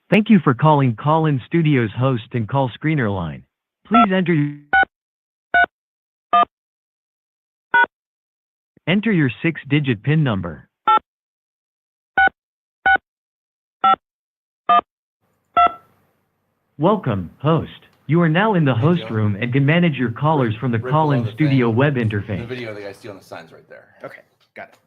Thank you for calling Call-In Studio's host and call screener line. Please enter your 6-digit PIN number. Welcome, host. You are now in the host room and can manage your callers from the Call-In Studio web interface. The video that I see on the signs right there. Okay, got it.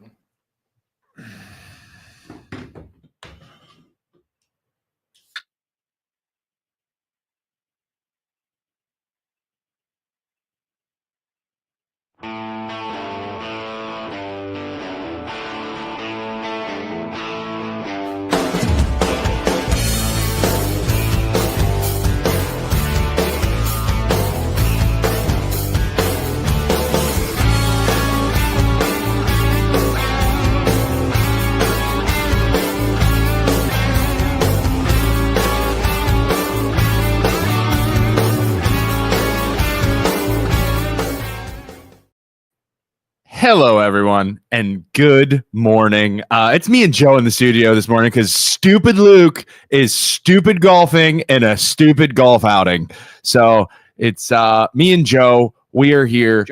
Hello, everyone, and good morning. It's me and Joe in the studio this morning because stupid Luke is stupid golfing and a stupid golf outing. So it's me and Joe. We are here.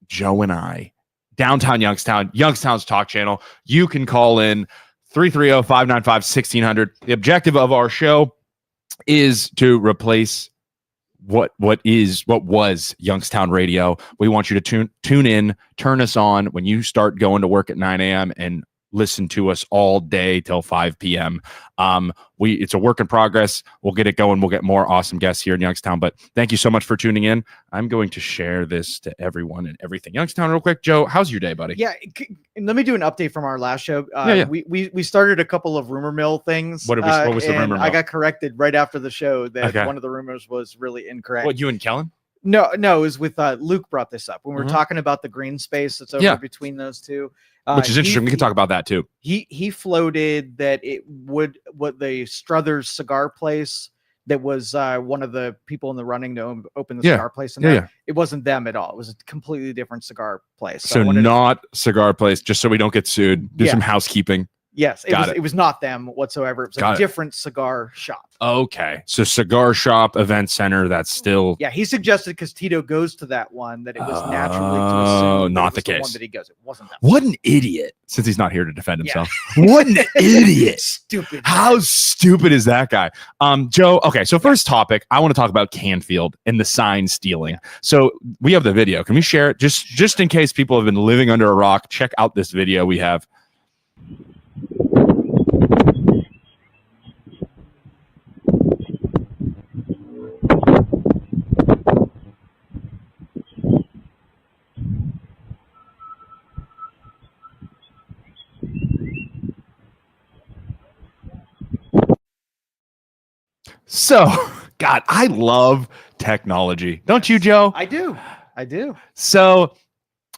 Joe and I. Downtown Youngstown, Youngstown's talk channel. You can call in 330-595-1600. The objective of our show is to replace what was Youngstown Radio. We want you to tune in, turn us on when you start going to work at 9 a.m. and listen to us all day till 5 p.m. It's a work in progress. We'll get it going. We'll get more awesome guests here in Youngstown. But thank you so much for tuning in. I'm going to share this to everyone and everything. Youngstown, real quick. Joe, how's your day, buddy? Yeah, let me do an update from our last show. Yeah. We started a couple of rumor mill things. What was the rumor mill? I got corrected right after the show that one of the rumors was really incorrect. What, you and Kellen? No, it was with Luke brought this up when we were talking about the green space that's over between those two. Which is interesting. We can talk about that too. He floated that it would what the Struthers cigar place that was one of the people in the running to open the cigar place in there. It wasn't them at all. It was a completely different cigar place. So not cigar place, just so we don't get sued. Do some housekeeping. Yes, it was not them whatsoever. It was a different cigar shop. Okay, so cigar shop, event center, that's still... Yeah, he suggested because Tito goes to that one that it was naturally to assume not the case. case. One that he goes, it wasn't that What an idiot, since he's not here to defend himself. What an idiot. Stupid. How stupid is that guy? Joe, okay, so first topic, I want to talk about Canfield and the sign stealing. So we have the video. Can we share it? Just in case people have been living under a rock, check out this video we have. So, God, I love technology. Don't you, Joe? I do. So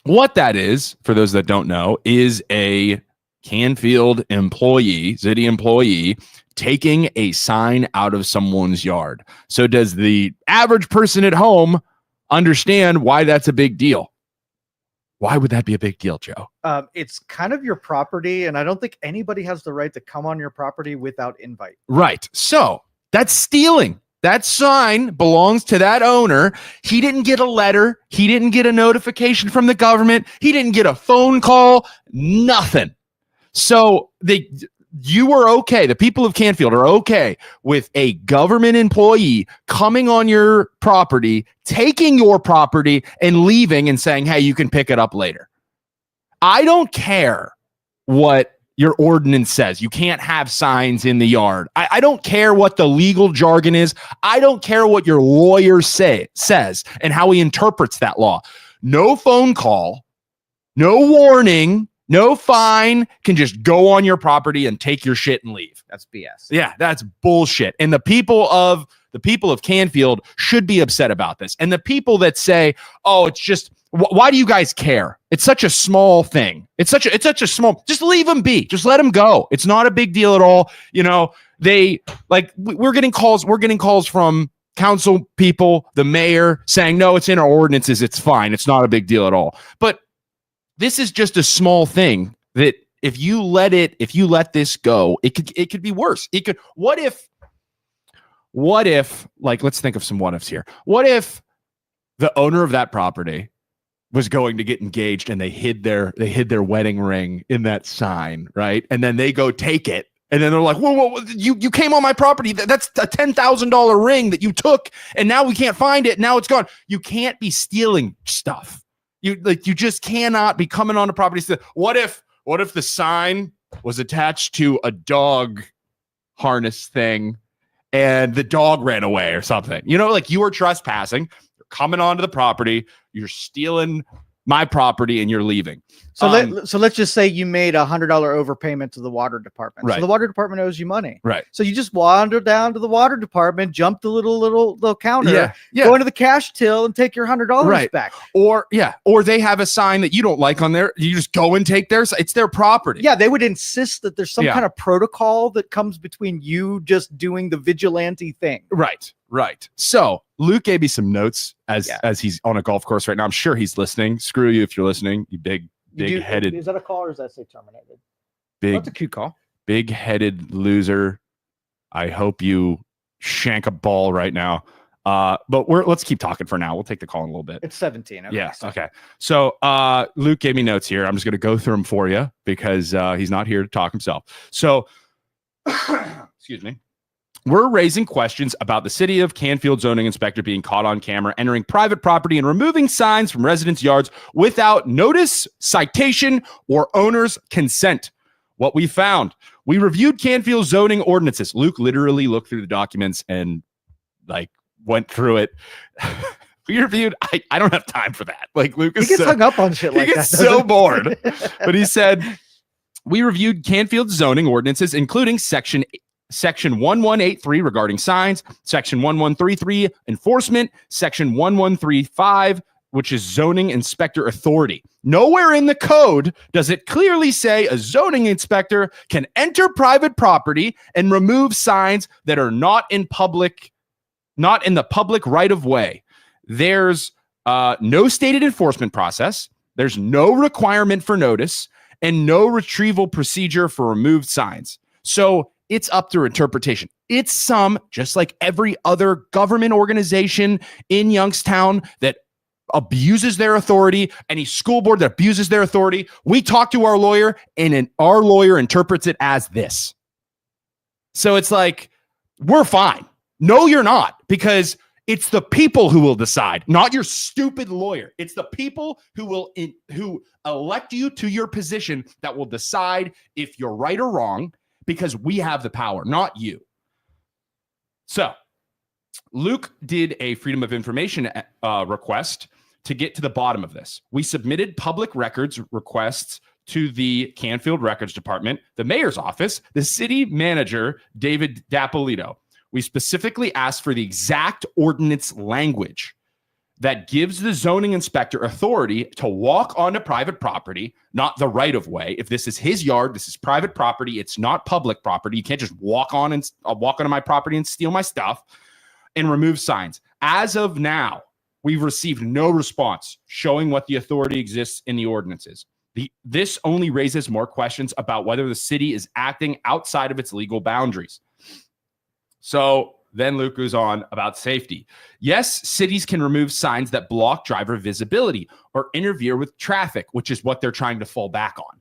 what that is, for those that don't know, is a Canfield employee, city employee, taking a sign out of someone's yard. So does the average person at home understand why that's a big deal? Why would that be a big deal, Joe? It's kind of your property, and I don't think anybody has the right to come on your property without invite. Right. So that's stealing. That sign belongs to that owner. He didn't get a letter. He didn't get a notification from the government. He didn't get a phone call. Nothing. So you were okay. The people of Canfield are okay with a government employee coming on your property, taking your property and leaving and saying, hey, you can pick it up later. I don't care what your ordinance says. You can't have signs in the yard. I don't care what the legal jargon is. I don't care what your lawyer says and how he interprets that law. No phone call, no warning, no fine, can just go on your property and take your shit and leave. That's BS. Yeah, that's bullshit. And the people of Canfield should be upset about this. And the people that say, "Oh, it's just why do you guys care? It's such a small thing. It's such a small. Just leave them be. Just let them go. It's not a big deal at all." You know, we're getting calls. We're getting calls from council people, the mayor, saying, "No, it's in our ordinances. It's fine. It's not a big deal at all." But this is just a small thing that If you let this go, it could be worse. What if, like, let's think of some what ifs here. What if the owner of that property was going to get engaged and they hid their wedding ring in that sign, right? And then they go take it. And then they're like, whoa, you came on my property. That's a $10,000 ring that you took. And now we can't find it. Now it's gone. You can't be stealing stuff. You just cannot be coming on a property. What if the sign was attached to a dog harness thing and the dog ran away or something? You know, like, you are trespassing. You're coming onto the property. You're stealing my property and you're leaving. So let's just say you made $100 overpayment to the water department. Right. So the water department owes you money. Right. So you just wander down to the water department, jump the little counter, Yeah. go into the cash till and take your $100 back. Or they have a sign that you don't like on there. You just go and take theirs. It's their property. Yeah, they would insist that there's some kind of protocol that comes between you just doing the vigilante thing. Right. So Luke gave me some notes as he's on a golf course right now. I'm sure he's listening. Screw you if you're listening, you big headed. Is that a call or does that say terminated? That's a cute call. Big headed loser. I hope you shank a ball right now. But let's keep talking for now. We'll take the call in a little bit. It's 17. Okay, Okay. So Luke gave me notes here. I'm just going to go through them for you because he's not here to talk himself. So, excuse me. We're raising questions about the city of Canfield zoning inspector being caught on camera entering private property and removing signs from residents' yards without notice, citation, or owner's consent. What we found, we reviewed Canfield zoning ordinances. Luke literally looked through the documents and went through it. We reviewed. I don't have time for that. Like, Luke is he gets hung up on shit like that. He gets so bored. But he said, we reviewed Canfield zoning ordinances, including Section 1183 regarding signs, Section 1133 enforcement, Section 1135, which is zoning inspector authority. Nowhere in the code does it clearly say a zoning inspector can enter private property and remove signs that are not in the public right of way. There's no stated enforcement process. There's no requirement for notice and no retrieval procedure for removed signs. So it's up to interpretation. It's just like every other government organization in Youngstown that abuses their authority, any school board that abuses their authority. We talk to our lawyer and our lawyer interprets it as this. So it's like, we're fine. No, you're not, because it's the people who will decide, not your stupid lawyer. It's the people who elect you to your position that will decide if you're right or wrong, because we have the power, not you. So Luke did a Freedom of Information request to get to the bottom of this. We submitted public records requests to the Canfield Records Department, the mayor's office, the city manager, David Dapolito. We specifically asked for the exact ordinance language that gives the zoning inspector authority to walk onto private property, not the right of way. If this is his yard, this is private property. It's not public property. You can't just walk onto my property and steal my stuff and remove signs. As of now, we've received no response showing what the authority exists in the ordinances. This only raises more questions about whether the city is acting outside of its legal boundaries. So then Luke goes on about safety. Yes, cities can remove signs that block driver visibility or interfere with traffic, which is what they're trying to fall back on,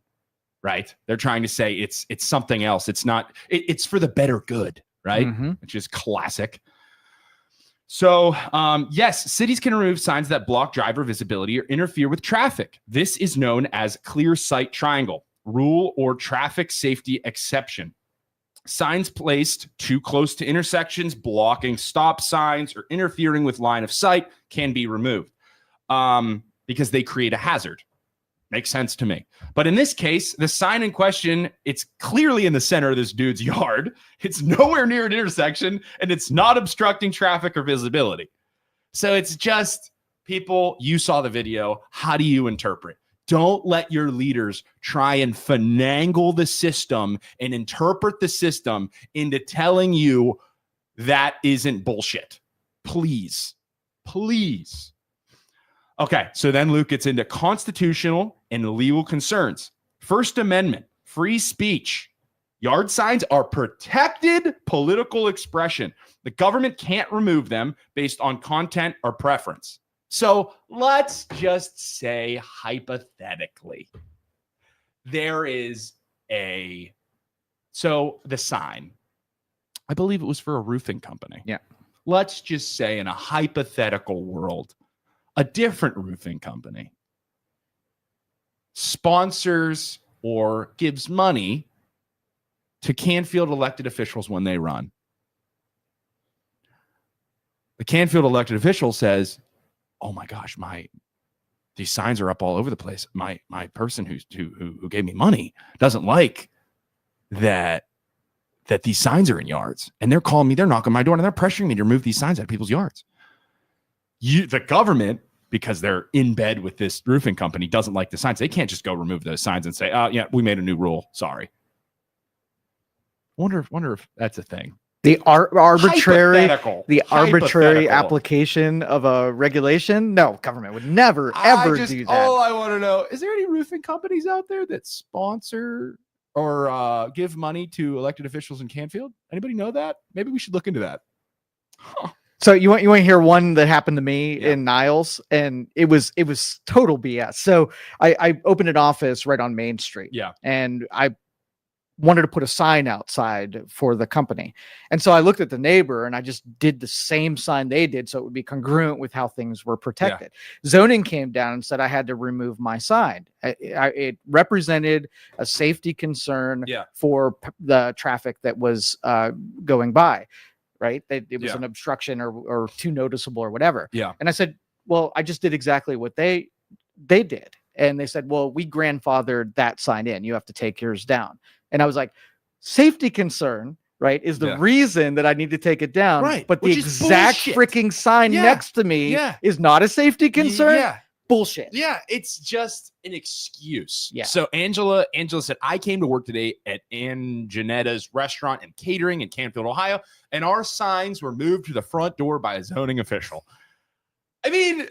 right? They're trying to say it's something else. It's not, it's for the better good, right? Mm-hmm. Which is classic. So yes, cities can remove signs that block driver visibility or interfere with traffic. This is known as clear sight triangle rule or traffic safety exception. Signs placed too close to intersections, blocking stop signs, or interfering with line of sight can be removed because they create a hazard. Makes sense to me. But in this case, the sign in question, it's clearly in the center of this dude's yard. It's nowhere near an intersection, and it's not obstructing traffic or visibility. So it's just, people, you saw the video. How do you interpret? Don't let your leaders try and finagle the system and interpret the system into telling you that isn't bullshit. Please. Please. Okay, so then Luke gets into constitutional and legal concerns. First Amendment. free speech. Yard signs are protected political expression. The government can't remove them based on content or preference. So let's just say hypothetically, there is the sign, I believe it was for a roofing company. Yeah. Let's just say in a hypothetical world, a different roofing company sponsors or gives money to Canfield elected officials when they run. The Canfield elected official says, "Oh my gosh, these signs are up all over the place. My person who gave me money doesn't like that these signs are in yards, and they're calling me, they're knocking on my door, and they're pressuring me to remove these signs out of people's yards." The government, because they're in bed with this roofing company, doesn't like the signs. They can't just go remove those signs and say, "Oh yeah, we made a new rule. Sorry." Wonder if that's a thing. The arbitrary Hypothetical. application of a regulation. No, government would never ever do that. All I want to know, is there any roofing companies out there that sponsor or give money to elected officials in Canfield? Anybody know that? Maybe we should look into that. Huh. So you want to hear one that happened to me in Niles, and it was total BS. So I opened an office right on Main Street. Yeah. And I wanted to put a sign outside for the company. And so I looked at the neighbor and I just did the same sign they did, so it would be congruent with how things were protected. Zoning came down and said I had to remove my sign. It represented a safety concern for the traffic that was going by. Right? It was an obstruction or too noticeable or whatever. Yeah. And I said, well, I just did exactly what they did. And they said, well, we grandfathered that sign in. You have to take yours down. And I was like, safety concern, right, is the reason that I need to take it down. Right. But the exact freaking sign next to me is not a safety concern. Yeah. Bullshit. Yeah, it's just an excuse. Yeah. So Angela said, I came to work today at Ann Janetta's restaurant and catering in Canfield, Ohio, and our signs were moved to the front door by a zoning official. I mean,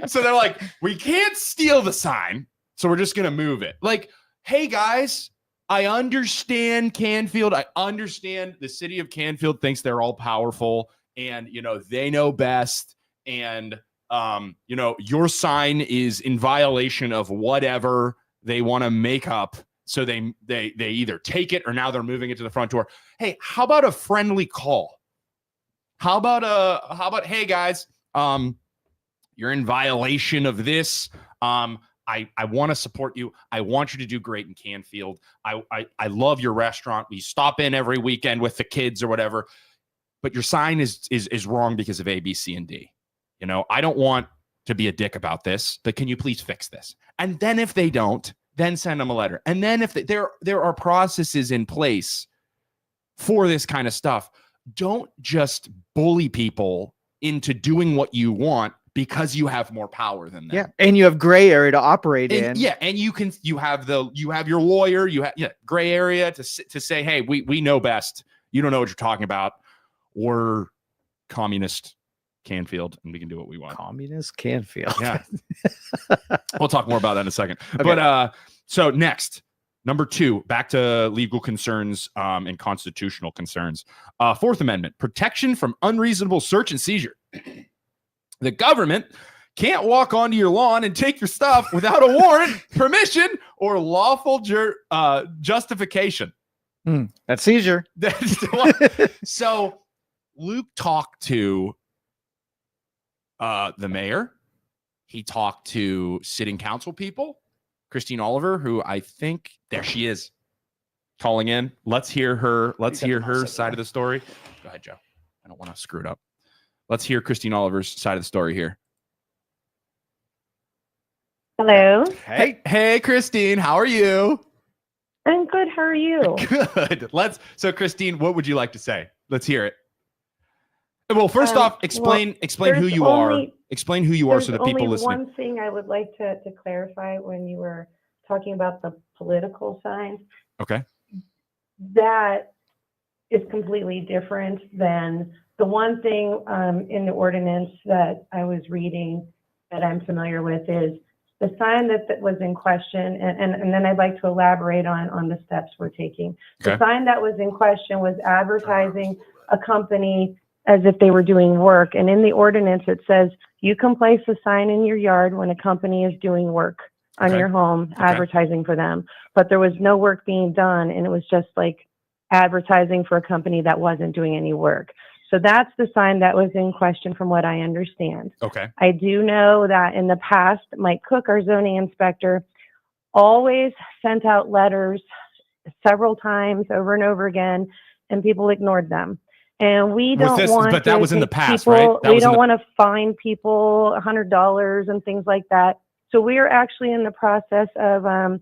so they're like, we can't steal the sign, so we're just gonna move it. Like, hey guys, I understand Canfield. I understand the city of Canfield thinks they're all powerful and they know best. And your sign is in violation of whatever they want to make up. So they either take it or now they're moving it to the front door. Hey, how about a friendly call? How about, hey guys, you're in violation of this. I want to support you. I want you to do great in Canfield. I love your restaurant. We stop in every weekend with the kids or whatever, but your sign is wrong because of A, B, C, and D. I don't want to be a dick about this, but can you please fix this? And then if they don't, then send them a letter. And then if there are processes in place for this kind of stuff, don't just bully people into doing what you want because you have more power than them. Yeah. And you have gray area to operate in. Yeah. And you have your lawyer, gray area to say, hey, we know best. You don't know what you're talking about. We're communist Canfield, and we can do what we want. Communist Canfield. Yeah. We'll talk more about that in a second. Okay. But so next, number 2, back to legal concerns and constitutional concerns. Fourth Amendment, protection from unreasonable search and seizure. The government can't walk onto your lawn and take your stuff without a warrant, permission, or lawful justification. That's seizure. So Luke talked to the mayor. He talked to sitting council people, Christine Oliver, who I think there she is calling in. Let's hear her side of the story. Go ahead, Joe. I don't want to screw it up. Let's hear Christine Oliver's side of the story here. Hello. Hey, Christine. How are you? I'm good. How are you? Good. So Christine, what would you like to say? Let's hear it. Well, first off, explain who you are. Explain who you are so the people listening. There's one thing I would like to clarify when you were talking about the political signs. Okay. That is completely different than the one thing in the ordinance that I was reading that I'm familiar with is the sign that was in question, and then I'd like to elaborate on the steps we're taking. The sign that was in question was advertising a company as if they were doing work. And in the ordinance, it says you can place a sign in your yard when a company is doing work on your home, advertising for them. But there was no work being done, and it was just like advertising for a company that wasn't doing any work. So that's the sign that was in question from what I understand. Okay. I do know that in the past, Mike Cook, our zoning inspector, always sent out letters several times over and over again, and people ignored them. And we don't want but that was in the past, people, right? We don't want to fine people $100 and things like that. So we are actually in the process of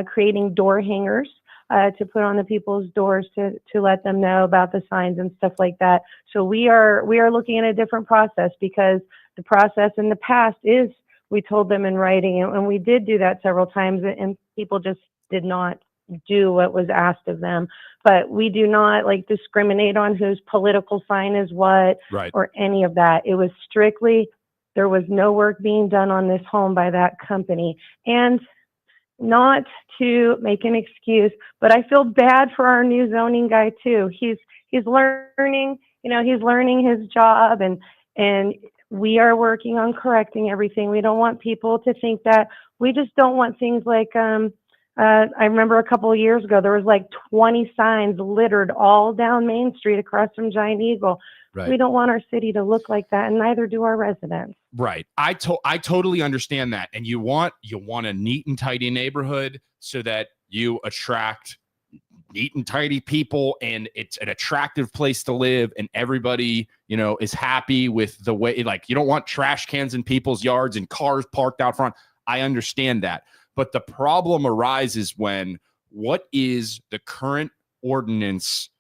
creating door hangers to put on the people's doors to let them know about the signs and stuff like that. So we are looking at a different process, because the process in the past is we told them in writing, and we did do that several times, and people just did not do what was asked of them. But we do not like discriminate on whose political sign is what, or any of that. It was strictly, there was no work being done on this home by that company. And not to make an excuse, but I feel bad for our new zoning guy too. He's learning, he's learning his job, and we are working on correcting everything. We don't want people to think that, we just don't want things like, I remember a couple of years ago, there was like 20 signs littered all down Main Street across from Giant Eagle. We don't want our city to look like that, and neither do our residents. Right. I totally understand that. And you want a neat and tidy neighborhood so that you attract neat and tidy people, and it's an attractive place to live, and everybody, is happy with the way, like, you don't want trash cans in people's yards and cars parked out front. I understand that. But the problem arises when, what is the current ordinance?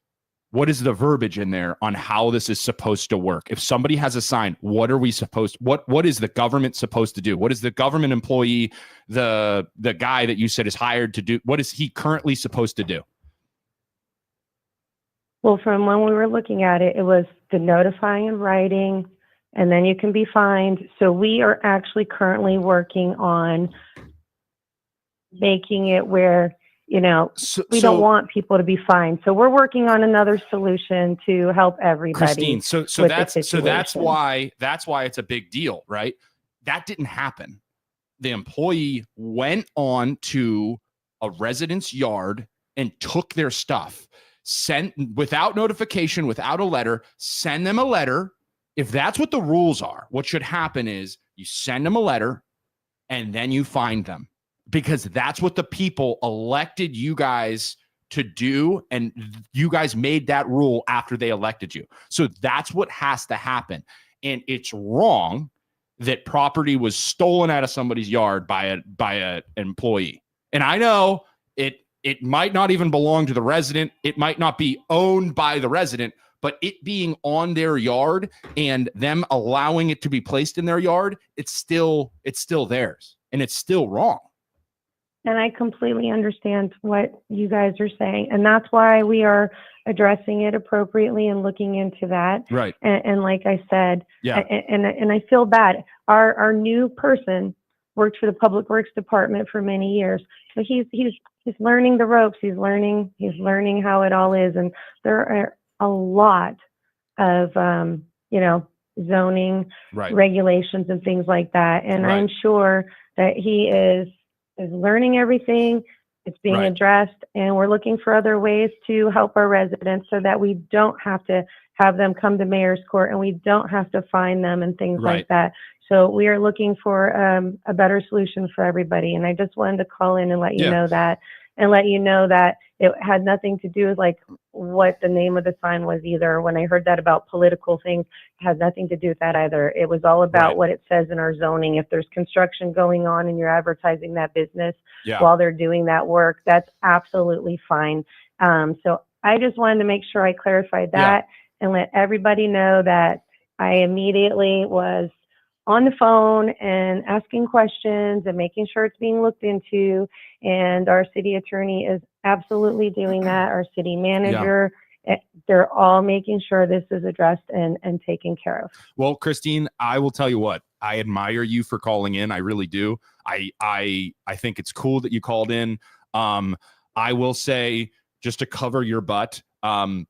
What is the verbiage in there on how this is supposed to work? If somebody has a sign, what are we supposed, what is the government supposed to do? What is the government employee, the guy that you said is hired to do, what is he currently supposed to do? Well, from when we were looking at it, it was the notifying and writing, and then you can be fined. So we are actually currently working on making it where, we don't want people to be fined. So we're working on another solution to help everybody. Christine, so that's why it's a big deal, right? That didn't happen. The employee went on to a resident's yard and took their stuff, sent without notification, without a letter, send them a letter. If that's what the rules are, what should happen is you send them a letter and then you find them, because that's what the people elected you guys to do. And you guys made that rule after they elected you. So that's what has to happen. And it's wrong that property was stolen out of somebody's yard by an employee. And I know it might not even belong to the resident. It might not be owned by the resident, but it being on their yard and them allowing it to be placed in their yard, it's still theirs, and it's still wrong. And I completely understand what you guys are saying. And that's why we are addressing it appropriately and looking into that. Right. And like I said, and I feel bad. Our new person worked for the Public Works Department for many years. So he's learning the ropes. He's learning how it all is. And there are a lot of, zoning regulations and things like that. And I'm sure that he is learning everything. It's being addressed, and we're looking for other ways to help our residents so that we don't have to have them come to mayor's court, and we don't have to fine them and things like that. So we are looking for a better solution for everybody. And I just wanted to call in and let you know that, and let you know that it had nothing to do with like what the name of the sign was either. When I heard that about political things, it had nothing to do with that either. It was all about what it says in our zoning. If there's construction going on and you're advertising that business while they're doing that work, that's absolutely fine. So I just wanted to make sure I clarified that and let everybody know that I immediately was on the phone and asking questions and making sure it's being looked into. And our city attorney is absolutely doing that. Our city manager, they're all making sure this is addressed and taken care of. Well, Christine, I will tell you what, I admire you for calling in. I really do. I think it's cool that you called in. I will say, just to cover your butt, do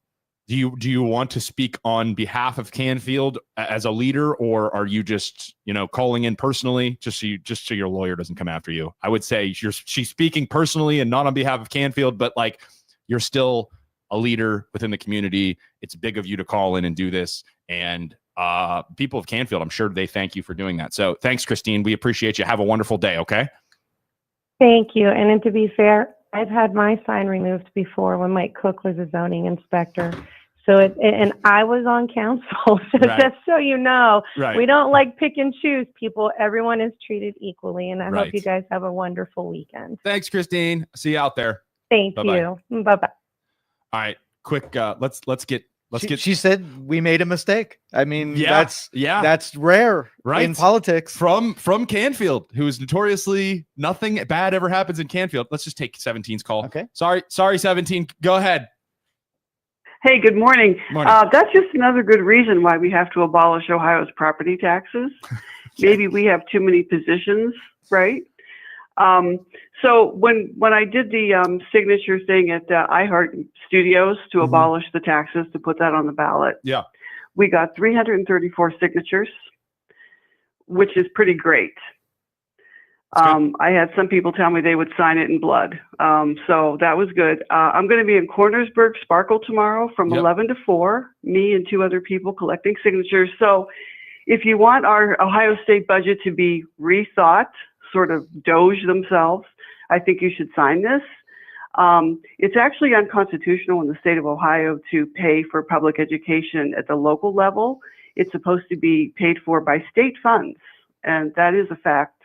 you want to speak on behalf of Canfield as a leader, or are you just, calling in personally just so your lawyer doesn't come after you? I would say she's speaking personally and not on behalf of Canfield, but like, you're still a leader within the community. It's big of you to call in and do this. And people of Canfield, I'm sure they thank you for doing that. So thanks, Christine. We appreciate you. Have a wonderful day. Okay. Thank you. And then to be fair, I've had my sign removed before when Mike Cook was a zoning inspector. So and I was on council. So Right. just so you know, Right. we don't like pick and choose people. Everyone is treated equally. And I Right. hope you guys have a wonderful weekend. Thanks, Christine. See you out there. Thank Bye-bye. you. Bye-bye. All right. Quick. Let's get. She said we made a mistake. I mean, Yeah. that's rare Right. in politics. From Canfield, who is notoriously nothing bad ever happens in Canfield. Let's just take 17's call. Okay. Sorry, 17. Go ahead. Hey, good morning. Morning. That's just another good reason why we have to abolish Ohio's property taxes. Maybe we have too many positions, right? So when I did the signature thing at iHeart Studios to abolish the taxes, to put that on the ballot, Yeah. we got 334 signatures, which is pretty great. I had some people tell me they would sign it in blood. So that was good. I'm going to be in Cornersburg Sparkle tomorrow from 11 to 4, me and 2 other people collecting signatures. So if you want our Ohio State budget to be rethought, sort of doge themselves, I think you should sign this. It's actually unconstitutional in the state of Ohio to pay for public education at the local level. It's supposed to be paid for by state funds, and that is a fact.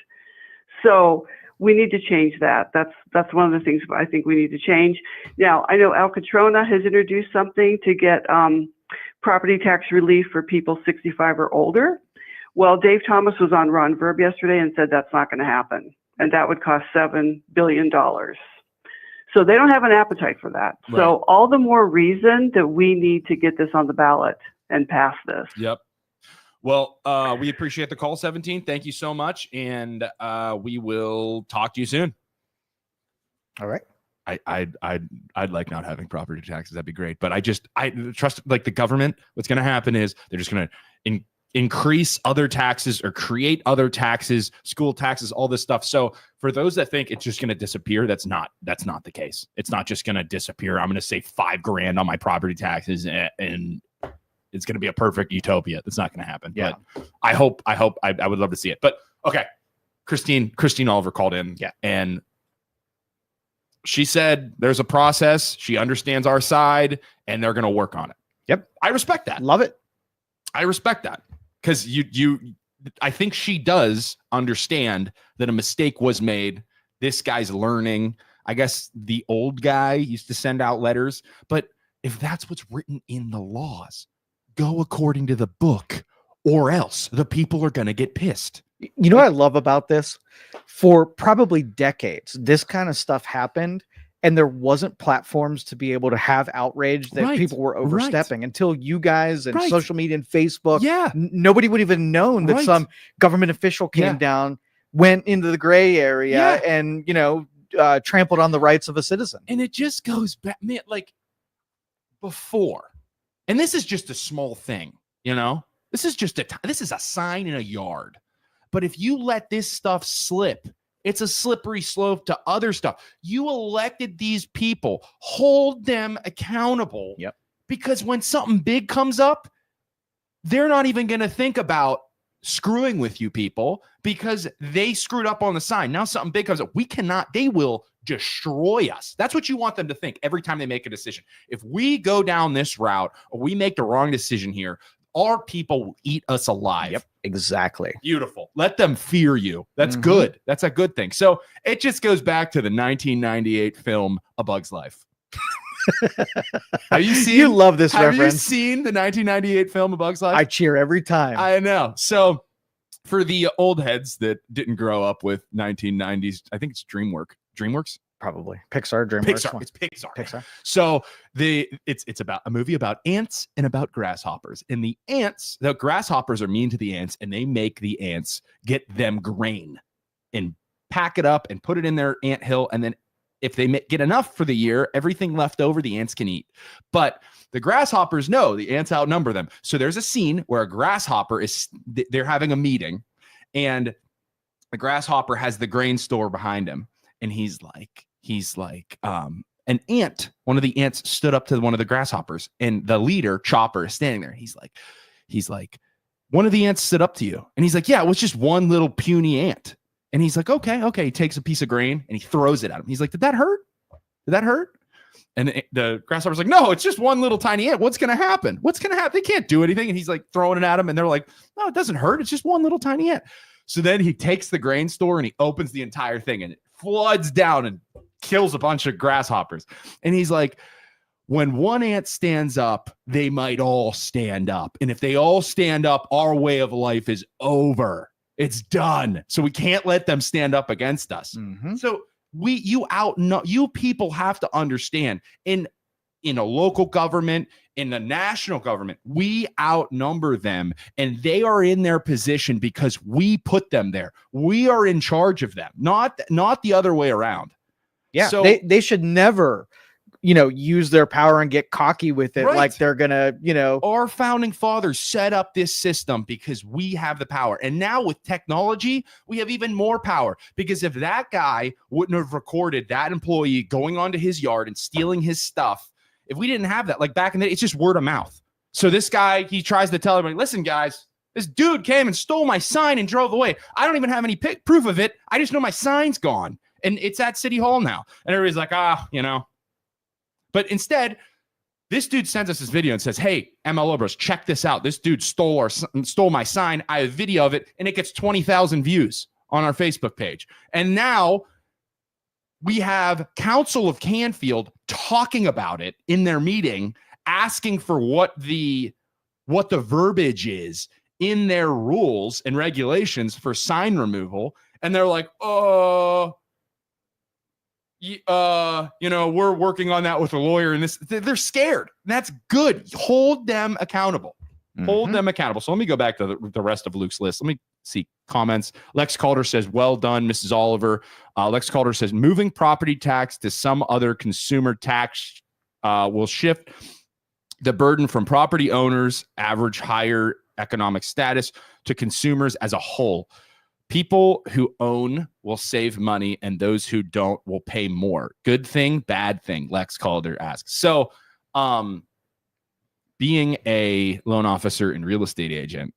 So we need to change that. That's one of the things I think we need to change. Now, I know Al Catrona has introduced something to get property tax relief for people 65 or older. Well, Dave Thomas was on Ron Verb yesterday and said that's not going to happen, and that would cost $7 billion. So they don't have an appetite for that. Right. So all the more reason that we need to get this on the ballot and pass this. Yep. Well, we appreciate the call, 17. Thank you so much, and we will talk to you soon. All right. I'd like not having property taxes. That'd be great. But I trust like the government. What's going to happen is they're just going to increase other taxes or create other taxes, school taxes, all this stuff. So for those that think it's just going to disappear, that's not the case. It's not just going to disappear. I'm going to save $5,000 on my property taxes and it's going to be a perfect utopia. That's not going to happen. Yeah. But I would love to see it. But okay. Christine Oliver called in. Yeah. And she said there's a process. She understands our side and they're going to work on it. Yep. I respect that. Love it. I respect that. Because I think she does understand that a mistake was made. This guy's learning. I guess the old guy used to send out letters. But if that's what's written in the laws, go according to the book, or else the people are going to get pissed. You know what I love about this? For probably decades, this kind of stuff happened, and there wasn't platforms to be able to have outrage that people were overstepping until you guys and social media and Facebook. Yeah. Nobody would even known that some government official came down, went into the gray area and, trampled on the rights of a citizen. And it just goes back, man, like before. And this is just a small thing, this is just this is a sign in a yard. But if you let this stuff slip, it's a slippery slope to other stuff. You elected these people, hold them accountable. Yep. Because when something big comes up, they're not even going to think about screwing with you people because they screwed up on the sign. Now something big comes up. They will destroy us. That's what you want them to think every time they make a decision. If we go down this route or we make the wrong decision here, our people will eat us alive. Yep, exactly. Beautiful. Let them fear you. That's good. That's a good thing. So it just goes back to the 1998 film A Bug's Life. Have you seen? You love this reference. Have you seen the 1998 film A Bug's Life? I cheer every time. I know. So for the old heads that didn't grow up with 1990s, I think it's DreamWorks. Probably Pixar, DreamWorks. Pixar. It's Pixar. Pixar. So it's about a movie about ants and about grasshoppers. And the grasshoppers are mean to the ants, and they make the ants get them grain and pack it up and put it in their ant hill. And then if they get enough for the year, everything left over the ants can eat. But the grasshoppers know the ants outnumber them. So there's a scene where a grasshopper they're having a meeting, and the grasshopper has the grain store behind him, and he's like an ant. One of the ants stood up to one of the grasshoppers, and the leader, Chopper, is standing there. He's like, one of the ants stood up to you. And he's like, yeah, it was just one little puny ant. And he's like, okay. He takes a piece of grain and he throws it at him. He's like, did that hurt? And the grasshopper's like, no, it's just one little tiny ant. What's going to happen? They can't do anything. And he's like throwing it at him. And they're like, no, it doesn't hurt. It's just one little tiny ant. So then he takes the grain store and he opens the entire thing, and it floods down and kills a bunch of grasshoppers. And he's like, when one ant stands up, they might all stand up. And if they all stand up, our way of life is over. It's done. So we can't let them stand up against us. Mm-hmm. So you people have to understand, in a local government, in the national government, we outnumber them, and they are in their position because we put them there. We are in charge of them, not the other way around. Yeah. So they should never, use their power and get cocky with it. Right. Like they're gonna, our founding fathers set up this system because we have the power. And now with technology, we have even more power, because if that guy wouldn't have recorded that employee going onto his yard and stealing his stuff, if we didn't have that, like back in the day, it's just word of mouth. So this guy, he tries to tell everybody, listen, guys, this dude came and stole my sign and drove away. I don't even have any proof of it. I just know my sign's gone. And it's at City Hall now. And everybody's like, But instead, this dude sends us this video and says, hey, MLO Bros, check this out. This dude stole my sign. I have video of it, and it gets 20,000 views on our Facebook page. And now we have Council of Canfield talking about it in their meeting, asking for what the verbiage is in their rules and regulations for sign removal. And they're like, we're working on that with a lawyer, and they're scared. That's good. Hold them accountable. Hold them accountable. So let me go back to the rest of Luke's list. Let me see comments. Lex Calder says, well done, Mrs. Oliver. Lex Calder says, moving property tax to some other consumer tax will shift the burden from property owners, average higher economic status, to consumers as a whole. People who own will save money, and those who don't will pay more. Good thing, bad thing, Lex Calder asks. So, being a loan officer and real estate agent,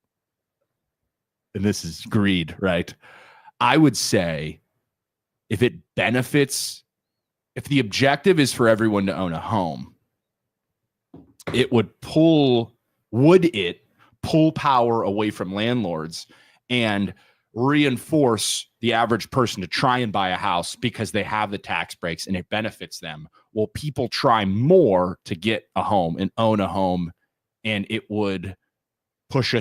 and this is greed, right? I would say if the objective is for everyone to own a home, would it pull power away from landlords and reinforce the average person to try and buy a house because they have the tax breaks and it benefits them? Will people try more to get a home and own a home, and it would push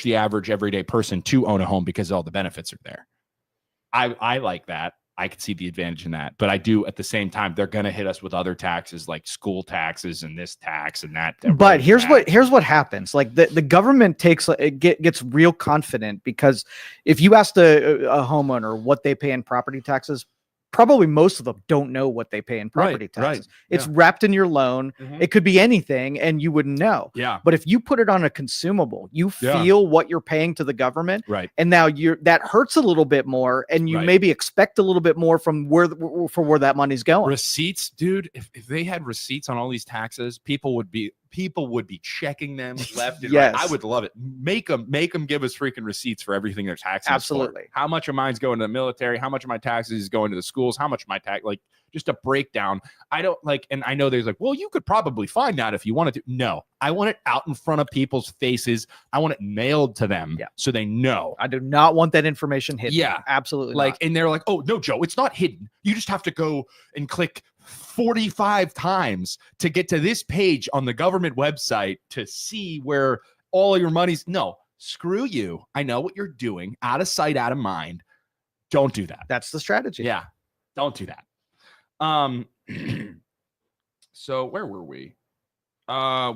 the average everyday person to own a home because all the benefits are there? I like that. I could see the advantage in that, but I do at the same time, they're going to hit us with other taxes like school taxes and this tax and that. But here's what happens. Like the government gets real confident, because if you asked a homeowner what they pay in property taxes, probably most of them don't know what they pay in property taxes. Right. It's wrapped in your loan. Mm-hmm. It could be anything, and you wouldn't know. Yeah. But if you put it on a consumable, you feel what you're paying to the government. Right. And now that hurts a little bit more, and you maybe expect a little bit more from where that money's going. Receipts, dude. If they had receipts on all these taxes, people would be checking them left and right. I would love it. Make them give us freaking receipts for everything their taxes. Absolutely. For. How much of mine's going to the military? How much of my taxes is going to the schools? How much of my tax, like just a breakdown. I don't like, and I know there's like, well, you could probably find that if you wanted to. No, I want it out in front of people's faces. I want it mailed to them so they know. I do not want that information hidden. Yeah, absolutely. Like, and they're like, oh no, Joe, it's not hidden. You just have to go and click 45 times to get to this page on the government website to see where all your money's. No, screw you. I know what you're doing. Out of sight, out of mind. Don't do that. That's the strategy. Yeah. Don't do that. So where were we?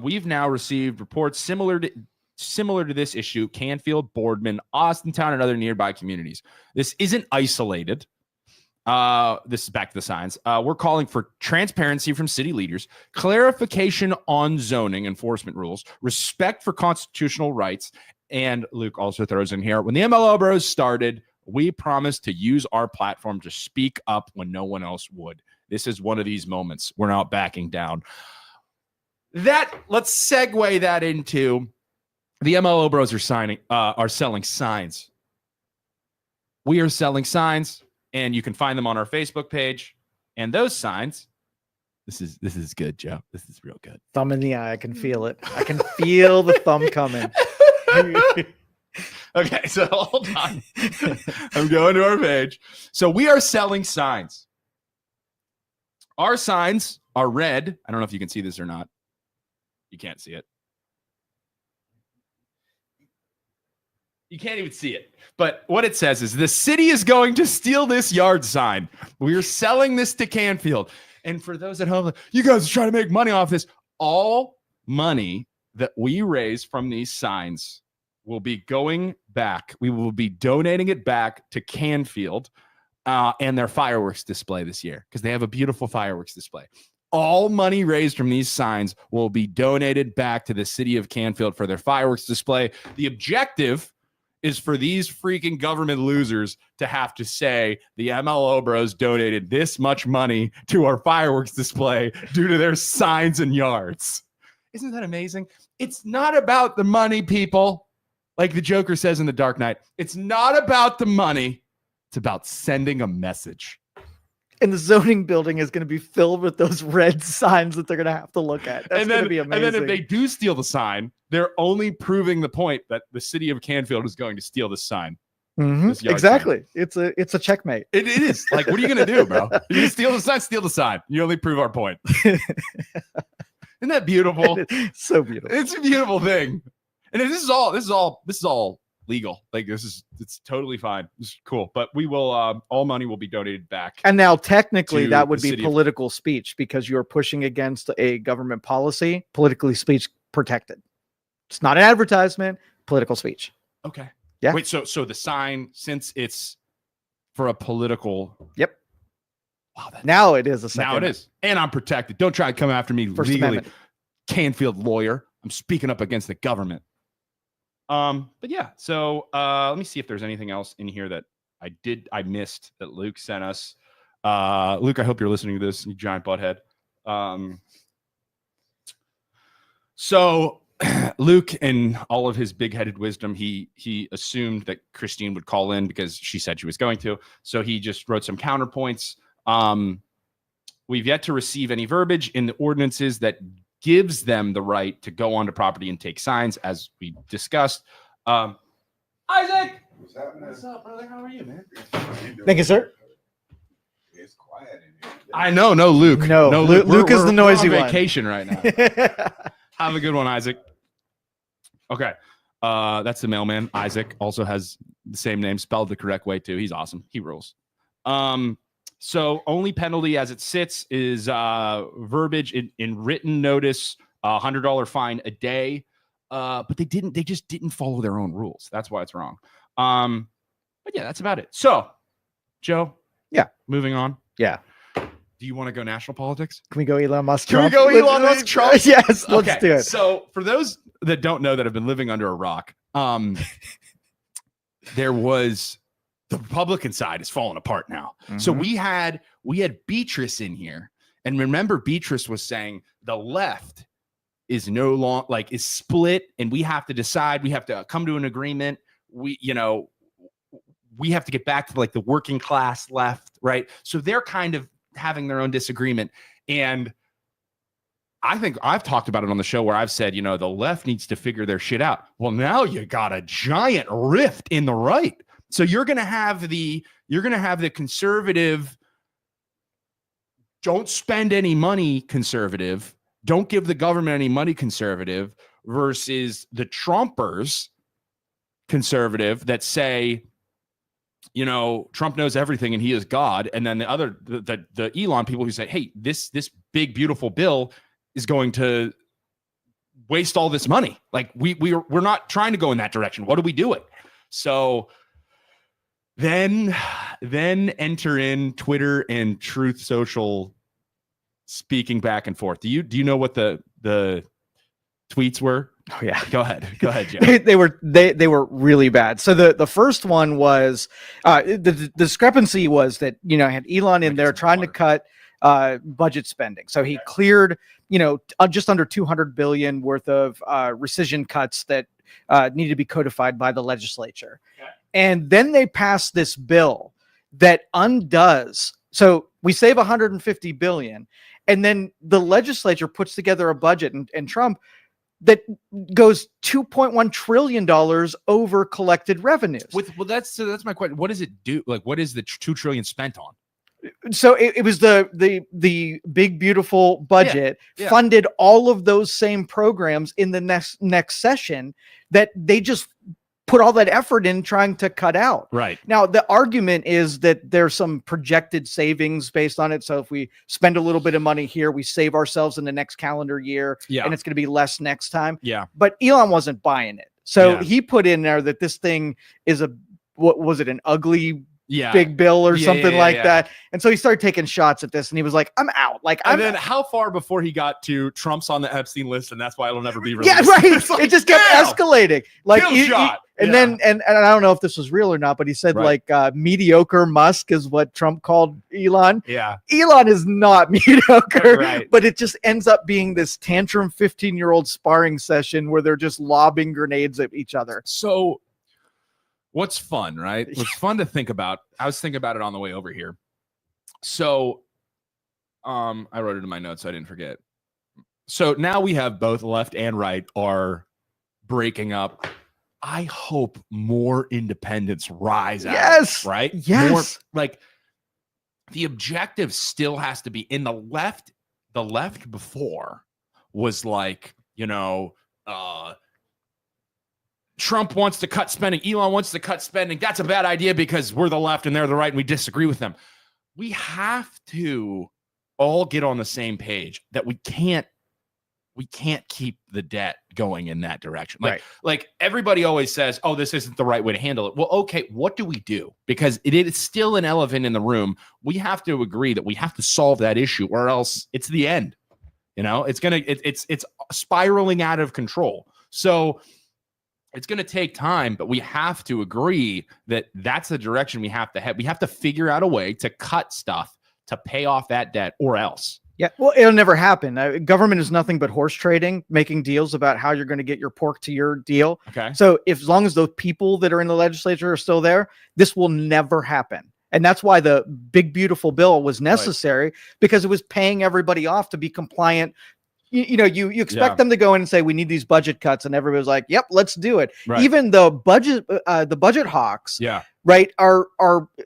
We've now received reports similar to this issue, Canfield, Boardman, Austintown, and other nearby communities. This isn't isolated. This is back to the signs. We're calling for transparency from city leaders, clarification on zoning enforcement rules, respect for constitutional rights. And Luke also throws in here, when the MLO Bros started, we promised to use our platform to speak up when no one else would. This is one of these moments. We're not backing down. Let's segue that into the MLO Bros are selling signs. We are selling signs, and you can find them on our Facebook page. And those signs, this is good, Joe. This is real good. Thumb in the eye. I can feel it. I can feel the thumb coming. Okay, so hold on. I'm going to our page. So we are selling signs. Our signs are red. I don't know if you can see this or not. You can't see it. You can't even see it. But what it says is the city is going to steal this yard sign. We're selling this to Canfield. And for those at home, you guys are trying to make money off this. All money that we raise from these signs will be going back. We will be donating it back to Canfield and their fireworks display this year, because they have a beautiful fireworks display. All money raised from these signs will be donated back to the city of Canfield for their fireworks display. The objective is for these freaking government losers to have to say the MLO Bros donated this much money to our fireworks display due to their signs and yards. Isn't that amazing? It's not about the money, people. Like the Joker says in The Dark Knight, it's not about the money. It's about sending a message. And the zoning building is going to be filled with those red signs that they're going to have to look at. That's going to be amazing. And then if they do steal the sign, they're only proving the point that the city of Canfield is going to steal this sign. Mm-hmm. This yard Exactly. sign. It's a checkmate. It is. Like, what are you going to do, bro? You're going to steal the sign, steal the sign. You only prove our point. Isn't that beautiful? So beautiful. It's a beautiful thing. And this is all legal. Like, it's totally fine. It's cool. But we will, all money will be donated back. And now technically to that would the be political speech, because you're pushing against a government policy. Politically speech protected. It's not an advertisement, political speech. Okay. Yeah. Wait, so the sign, since it's for a political. Yep. Wow. Now it is a second. Now it is. And I'm protected. Don't try to come after me First legally. Amendment. Canfield lawyer. I'm speaking up against the government. But yeah, so let me see if there's anything else in here that I missed that Luke sent us. Luke, I hope you're listening to this, you giant butthead. So Luke, in all of his big-headed wisdom, he assumed that Christine would call in because she said she was going to. So he just wrote some counterpoints. We've yet to receive any verbiage in the ordinances that gives them the right to go onto property and take signs, as we discussed. Isaac! What's up, brother? How are you, man? Thank you, sir. It's quiet in here. I know, no Luke. No, Luke is the noisy we're on one. vacation right now. Have a good one, Isaac. Okay. That's the mailman. Isaac also has the same name, spelled the correct way, too. He's awesome. He rules. So only penalty as it sits is verbiage in written notice, $100 fine a day. But they just didn't follow their own rules. That's why it's wrong. But yeah, that's about it. So, Joe. Yeah. Moving on. Yeah. Do you want to go national politics? Can we go Elon Musk? Can we go Elon Musk Trump? Yes, let's do it. So for those that don't know, that have been living under a rock, there was the Republican side is falling apart now. Mm-hmm. So we had Beatrice in here, and remember Beatrice was saying the left is no long is split, and we have to decide. We have to come to an agreement. We have to get back to like the working class left, right? So they're kind of having their own disagreement. And I think I've talked about it on the show where I've said, the left needs to figure their shit out. Well, now you got a giant rift in the right. So you're going to have the conservative, don't spend any money conservative, don't give the government any money conservative, versus the Trumpers conservative that say, you know, Trump knows everything and he is God. And then the Elon people who say, hey, this big, beautiful bill is going to waste all this money. Like we're not trying to go in that direction. What are we doing? So then enter in Twitter and Truth Social speaking back and forth. Do you know what the tweets were? Oh yeah. Go ahead, Joe. they were really bad. So the first one was the discrepancy was that, you know, had Elon in there trying to cut budget spending. So he cleared, you know, just under 200 billion worth of rescission cuts that needed to be codified by the legislature. Okay. And then they passed this bill that undoes. So we save 150 billion, and then the legislature puts together a budget, and Trump, that goes $2.1 trillion over collected revenues. That's my question. What does it do? Like, what is the $2 trillion spent on? So it was the big, beautiful budget funded all of those same programs in the next session that they just put all that effort in trying to cut out. Right. Now, the argument is that there's some projected savings based on it. So if we spend a little bit of money here, we save ourselves in the next calendar year, and it's going to be less next time. Yeah. But Elon wasn't buying it. So he put in there that this thing is what was it, an ugly big bill or something like that. And so he started taking shots at this, and he was like, I'm out. Like, and then how far before he got to Trump's on the Epstein list, and that's why it'll never be released. Yeah, right. Like, it just kept escalating. Like and then I don't know if this was real or not, but he said like mediocre Musk is what Trump called Elon. Yeah. Elon is not mediocre, Right. but it just ends up being this tantrum 15-year-old sparring session where they're just lobbing grenades at each other. So what's fun, right? What's fun to think about. I was thinking about it on the way over here. So I wrote it in my notes so I didn't forget. So now we have both left and right are breaking up. I hope more independents rise out. Yes. Right? Yes. More, like, the objective still has to be in the left. The left before was like, you know, Trump wants to cut spending. Elon wants to cut spending. That's a bad idea because we're the left and they're the right and we disagree with them. We have to all get on the same page that we can't keep the debt going in that direction. Like everybody always says, oh, this isn't the right way to handle it. Well, okay, what do we do? Because it is still an elephant in the room. We have to agree that we have to solve that issue or else it's the end. You know, it's spiraling out of control. So it's going to take time, but we have to agree that that's the direction we have to head. We have to figure out a way to cut stuff to pay off that debt or else. Yeah, well, it'll never happen. Government is nothing but horse trading, making deals about how you're going to get your pork to your deal. Okay. So as long as those people that are in the legislature are still there, this will never happen. And that's why the big, beautiful bill was necessary, because it was paying everybody off to be compliant. You expect them to go in and say, we need these budget cuts. And everybody was like, yep, let's do it. Right. Even the budget hawks, right, are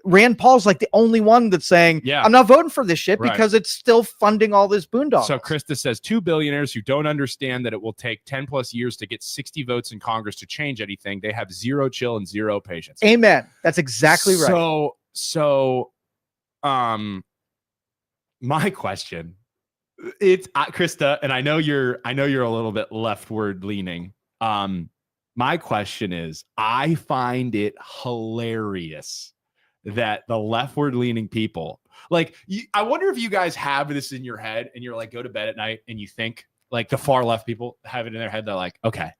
Rand Paul's like the only one that's saying, I'm not voting for this shit because it's still funding all this boondoggle. So Krista says 2 billionaires who don't understand that it will take 10 plus years to get 60 votes in Congress to change anything. They have zero chill and zero patience. Amen. That's exactly right. So, my question, it's Krista, and I know you're a little bit leftward leaning. My question is, I find it hilarious that the leftward leaning people, like, I wonder if you guys have this in your head and you're like, go to bed at night and you think, like, the far left people have it in their head. They're like, okay,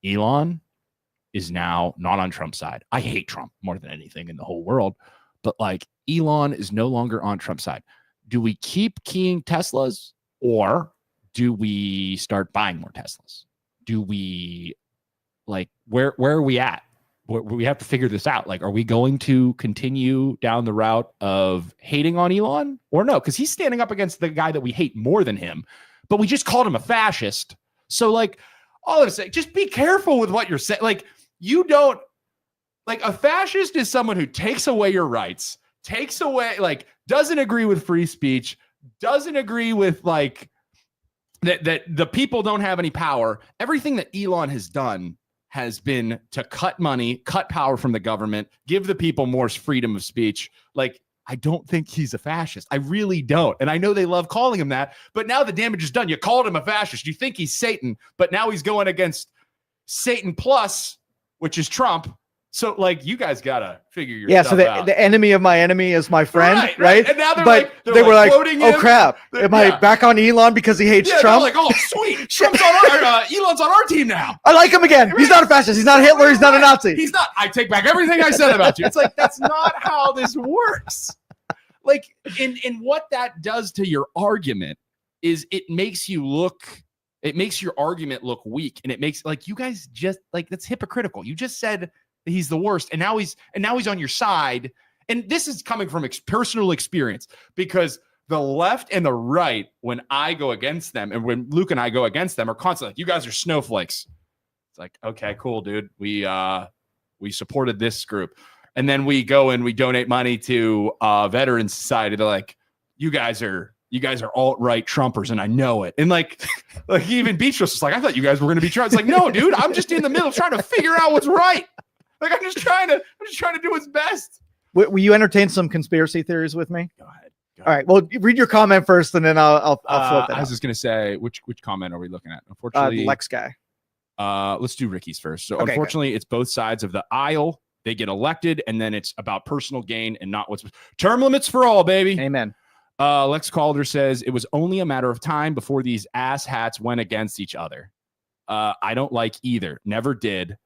Elon is now not on Trump's side. I hate Trump more than anything in the whole world, but like, Elon is no longer on Trump's side. Do we keep keying Teslas, or do we start buying more Teslas? Do we, like, where are we at? We have to figure this out. Like, are we going to continue down the route of hating on Elon or no? Because he's standing up against the guy that we hate more than him, but we just called him a fascist. So, like, all I'm saying, just be careful with what you're saying. Like, you don't, like, a fascist is someone who takes away your rights, takes away, like, doesn't agree with free speech, doesn't agree with, like, that the people don't have any power. Everything that Elon has done has been to cut money, cut power from the government, give the people more freedom of speech. Like, I don't think he's a fascist. I really don't. And I know they love calling him that, but now the damage is done. You called him a fascist. You think he's Satan, but now he's going against Satan plus, which is Trump. So, like, you guys got to figure your stuff out. The enemy of my enemy is my friend, right? And now they were like, oh, crap. They're, Am I back on Elon because he hates Trump? Like, oh, sweet. Trump's on Elon's on our team now. I like him again. He's not a fascist. He's not Hitler. He's not a Nazi. He's not. I take back everything I said about you. It's like, that's not how this works. Like, in what that does to your argument is it makes your argument look weak. And it makes, like, you guys just, like, that's hypocritical. You just said he's the worst, and now he's on your side. And this is coming from personal experience, because the left and the right, when I go against them, and when Luke and I go against them, are constantly like, you guys are snowflakes. It's like, okay, cool, dude. We supported this group, and then we go and we donate money to Veteran Society. They're like, you guys are alt-right Trumpers, and I know it. And like even Beach was like, I thought you guys were going to be trying. It's like, no, dude, I'm just in the middle trying to figure out what's right. Like, I'm just trying to do what's best. Will you entertain some conspiracy theories with me? Go ahead. All right. Well, read your comment first, and then I'll float that. I was just gonna say, which comment are we looking at? Unfortunately, the Lex guy. Let's do Ricky's first. So, okay, unfortunately, good. It's both sides of the aisle. They get elected, and then it's about personal gain and not what's term limits for all, baby. Amen. Lex Calder says it was only a matter of time before these asshats went against each other. I don't like either. Never did.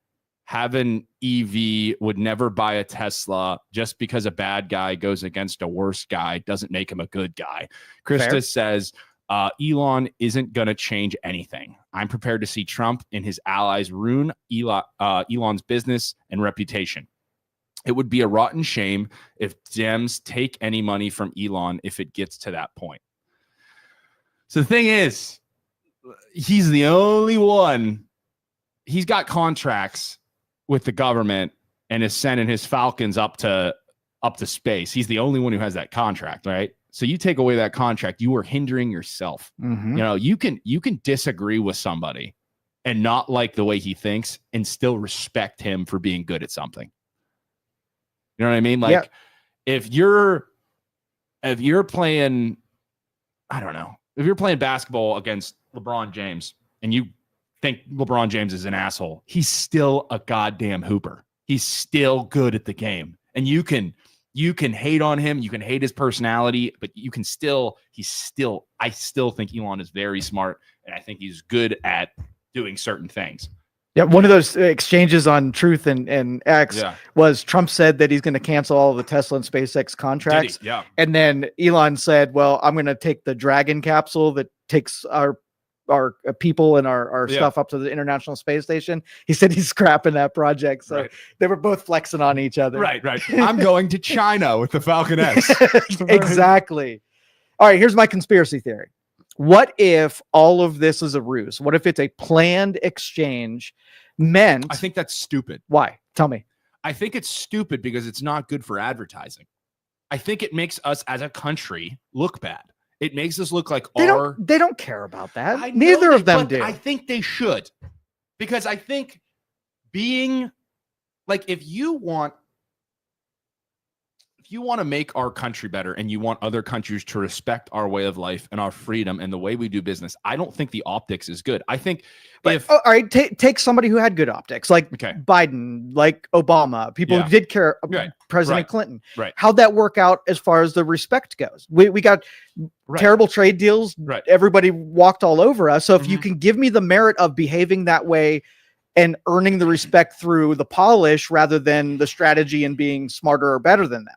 Have an EV, would never buy a Tesla. Just because a bad guy goes against a worse guy doesn't make him a good guy. Krista says, Elon isn't going to change anything. I'm prepared to see Trump and his allies ruin Elon's business and reputation. It would be a rotten shame if Dems take any money from Elon if it gets to that point. So the thing is, he's the only one. He's got contracts with the government and is sending his Falcons up to space. He's the only one who has that contract, right? So you take away that contract, you are hindering yourself. Mm-hmm. You know, you can disagree with somebody and not like the way he thinks and still respect him for being good at something. You know what I mean? Like, if you're playing, I don't know, if you're playing basketball against LeBron James and you think LeBron James is an asshole, he's still a goddamn hooper. He's still good at the game. And you can hate on him, you can hate his personality, but I still think Elon is very smart, and I think he's good at doing certain things. Yeah, one of those exchanges on Truth and X was Trump said that he's going to cancel all of the Tesla and SpaceX contracts. Yeah. And then Elon said, well, I'm going to take the Dragon capsule that takes our people and our stuff up to the International Space Station. He said he's scrapping that project. So they were both flexing on each other. Right. I'm going to China with the Falcon X. Exactly. All right, here's my conspiracy theory. What if all of this is a ruse? What if it's a planned exchange meant... I think that's stupid. Why? Tell me. I think it's stupid because it's not good for advertising. I think it makes us as a country look bad. It makes us look like they don't care about that. Neither of them do. I think they should. Because I think being like, if you want to make our country better and you want other countries to respect our way of life and our freedom and the way we do business, I don't think the optics is good. I think all right, take somebody who had good optics, like Biden, like Obama, people who did care, President Clinton. Right. How'd that work out as far as the respect goes? We got terrible trade deals. Right. Everybody walked all over us. So if you can give me the merit of behaving that way and earning the respect through the polish rather than the strategy and being smarter or better than them.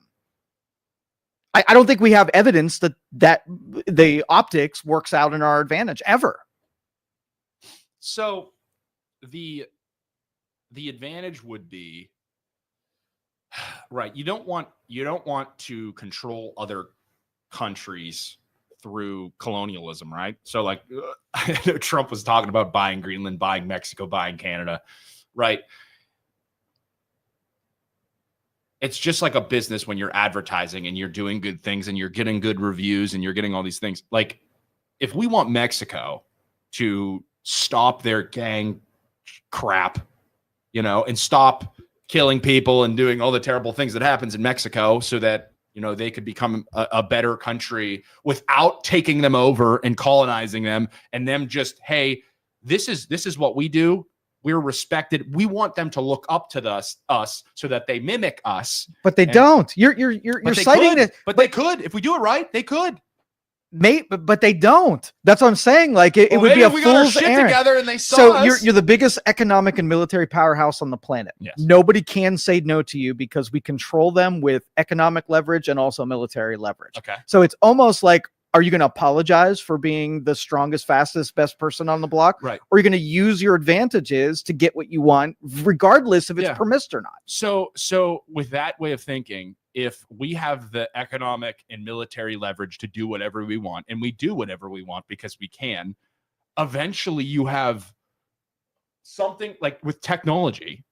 I don't think we have evidence that the optics works out in our advantage ever. So the advantage would be right. You don't want to control other countries through colonialism, right? So like I know Trump was talking about buying Greenland, buying Mexico, buying Canada, right? It's just like a business when you're advertising and you're doing good things and you're getting good reviews and you're getting all these things. Like if we want Mexico to stop their gang crap you know, and stop killing people and doing all the terrible things that happens in Mexico so that, you know, they could become a better country without taking them over and colonizing them and them just, hey, this is what we do. We're respected. We want them to look up to us so that they mimic us. But they don't. You're citing it. But they could. If we do it right, they could. But they don't. That's what I'm saying. Like it would be a we got our fool's shit errand. together and they saw So us. you're the biggest economic and military powerhouse on the planet. Yes. Nobody can say no to you because we control them with economic leverage and also military leverage. Okay. So it's almost like, are you going to apologize for being the strongest, fastest, best person on the block? Right. Or are you going to use your advantages to get what you want, regardless if it's permissed or not? So with that way of thinking, if we have the economic and military leverage to do whatever we want, and we do whatever we want because we can, eventually you have something like with technology,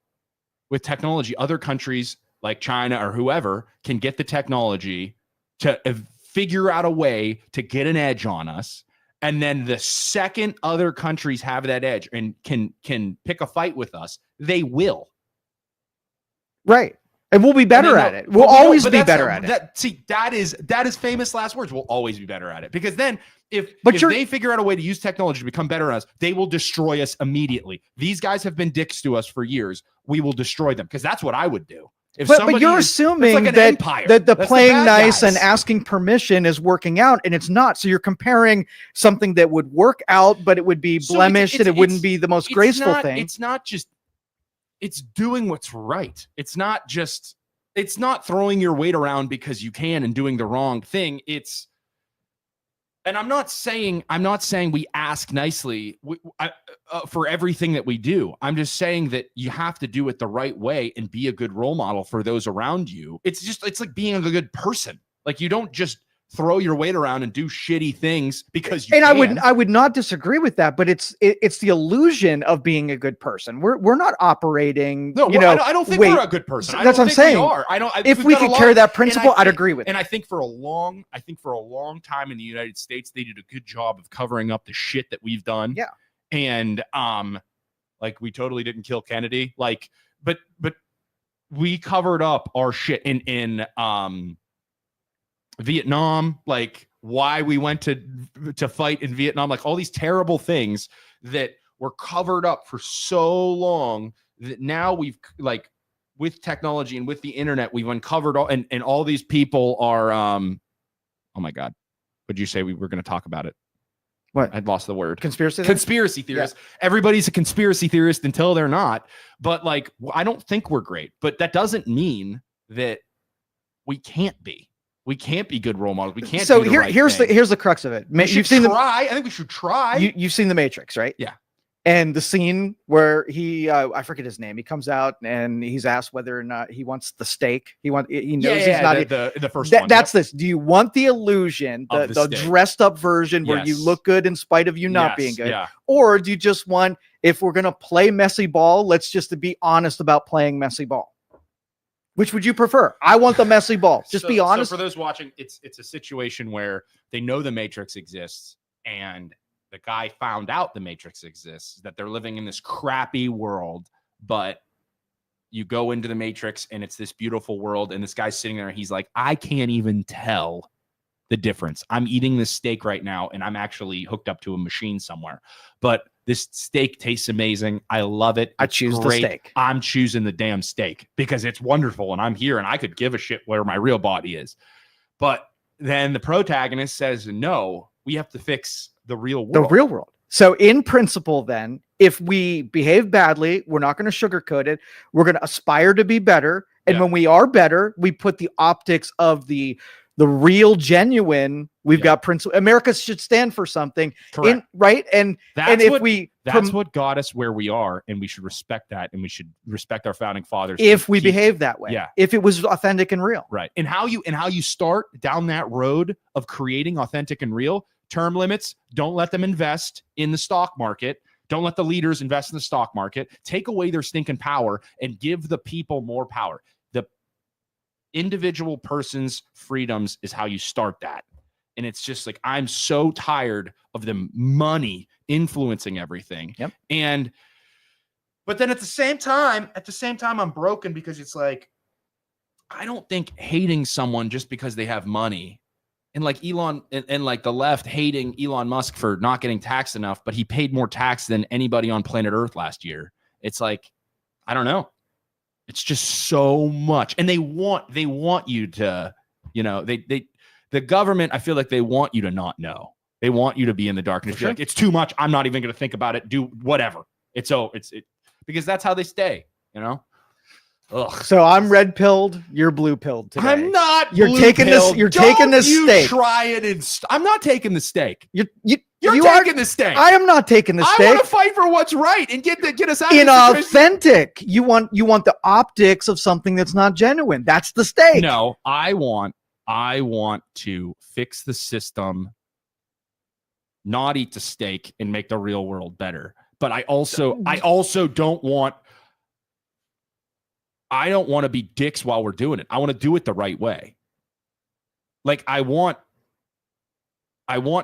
other countries like China or whoever can get the technology to figure out a way to get an edge on us. And then the second other countries have that edge and can pick a fight with us, they will. Right. And we'll be better at it. We'll always be better at it. See, that is famous last words. We'll always be better at it. Because then if you're- they figure out a way to use technology to become better at us, they will destroy us immediately. These guys have been dicks to us for years. We will destroy them because that's what I would do. But you're assuming like that that's the the playing bad nice guys. and asking permission is working out, and it's not. So you're comparing something that would work out, but it would be blemished, and it wouldn't be the most graceful thing. It's not just, it's doing what's right. It's not throwing your weight around because you can and doing the wrong thing. And I'm not saying we ask nicely for everything that we do. I'm just saying that you have to do it the right way and be a good role model for those around you. It's like being a good person. Like you don't just throw your weight around and do shitty things because you can. I would not disagree with that, but it's the illusion of being a good person. We're not operating. No, I don't think we're a good person. That's what I'm saying. We are. If we could carry that principle, I'd agree with it. And I think for a long time in the United States, they did a good job of covering up the shit that we've done. Yeah. And like we totally didn't kill Kennedy. Like, but we covered up our shit in Vietnam, like why we went to fight in Vietnam, like all these terrible things that were covered up for so long that now we've, like, with technology and with the internet, we've uncovered all, and all these people are oh my God, would you say we were going to talk about it? What? I'd lost the word. Conspiracy theorists. Yeah. Everybody's a conspiracy theorist until they're not. But like, I don't think we're great, but that doesn't mean that we can't be. We can't be good role models. We can't. So do the right here's thing. the crux of it. You've seen I think we should try. You've seen The Matrix, right? Yeah. And the scene where he, I forget his name. He comes out and he's asked whether or not he wants the steak. He knows he's not the first one. That's this. Do you want the illusion, Of the steak. dressed up version where you Yes. look good in spite of you not being good? Yeah. Or do you just want, if we're going to play messy ball, let's just be honest about playing messy ball? Which would you prefer? I want the messy ball. Just be honest. So for those watching, it's a situation where they know the Matrix exists, and the guy found out the Matrix exists, that they're living in this crappy world, but you go into the Matrix and it's this beautiful world, and this guy's sitting there and he's like, I can't even tell the difference. I'm eating this steak right now and I'm actually hooked up to a machine somewhere, but this steak tastes amazing. I love it. I choose the steak. I'm choosing the damn steak because it's wonderful and I'm here and I could give a shit where my real body is. But then the protagonist says, no, we have to fix the real world. The real world. So in principle, then, if we behave badly, we're not going to sugarcoat it. We're going to aspire to be better. And when we are better, we put the optics of the real, genuine. We've got principle. America should stand for something. Correct. Right. And if that's what got us where we are, and we should respect that, and we should respect our founding fathers if we behave that way. Yeah. If it was authentic and real. Right. And how you start down that road of creating authentic and real. Term limits, don't let them invest in the stock market. Don't let the leaders invest in the stock market. Take away their stinking power and give the people more power. The individual person's freedoms is how you start that. And it's just like, I'm so tired of the money influencing everything. Yep. And But then at the same time, I'm broken because it's like, I don't think hating someone just because they have money, and like Elon and like the left hating Elon Musk for not getting taxed enough, but he paid more tax than anybody on planet Earth last year. It's like, I don't know. It's just so much. And they want you to, you know, the government, I feel like they want you to not know. They want you to be in the dark and feel like it's too much. I'm not even going to think about it. Do whatever. Because that's how they stay, you know? Ugh. So I'm red pilled. You're blue pilled today. I'm not. You're taking this. You're taking this steak. Try it. I'm not taking the steak. You're taking the steak. I am not taking the steak. I want to fight for what's right and get us out of this situation. Inauthentic. You want the optics of something that's not genuine. That's the steak. No, I want to fix the system, not eat the steak, and make the real world better. But I also don't want to be dicks while we're doing it. I want to do it the right way. Like I want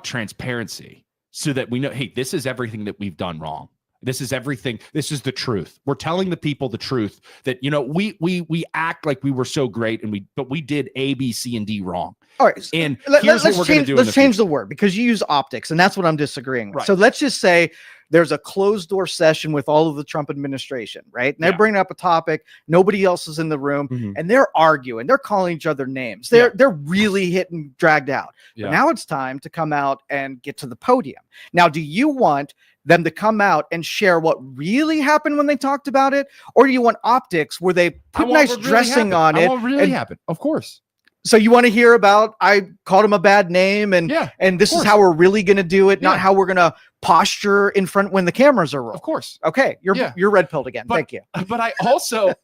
transparency so that we know, hey, this is everything that we've done wrong. This is everything. This is the truth. We're telling the people the truth that, you know, we act like we were so great but we did A, B, C, and D wrong. All right. And let's change the word, because you use optics, and that's what I'm disagreeing with. Right. So let's just say there's a closed door session with all of the Trump administration, right? And they're bringing up a topic. Nobody else is in the room, and they're arguing. They're calling each other names. They're really hitting dragged out. Yeah. But now it's time to come out and get to the podium. Now, do you want them to come out and share what really happened when they talked about it, or do you want optics where they put nice dressing on it? What really happened? Of course. So you want to hear about, I called him a bad name, and this is how we're really going to do it, not how we're going to posture in front when the cameras are rolling. Of course. Okay, you're red pilled again. Thank you. But I also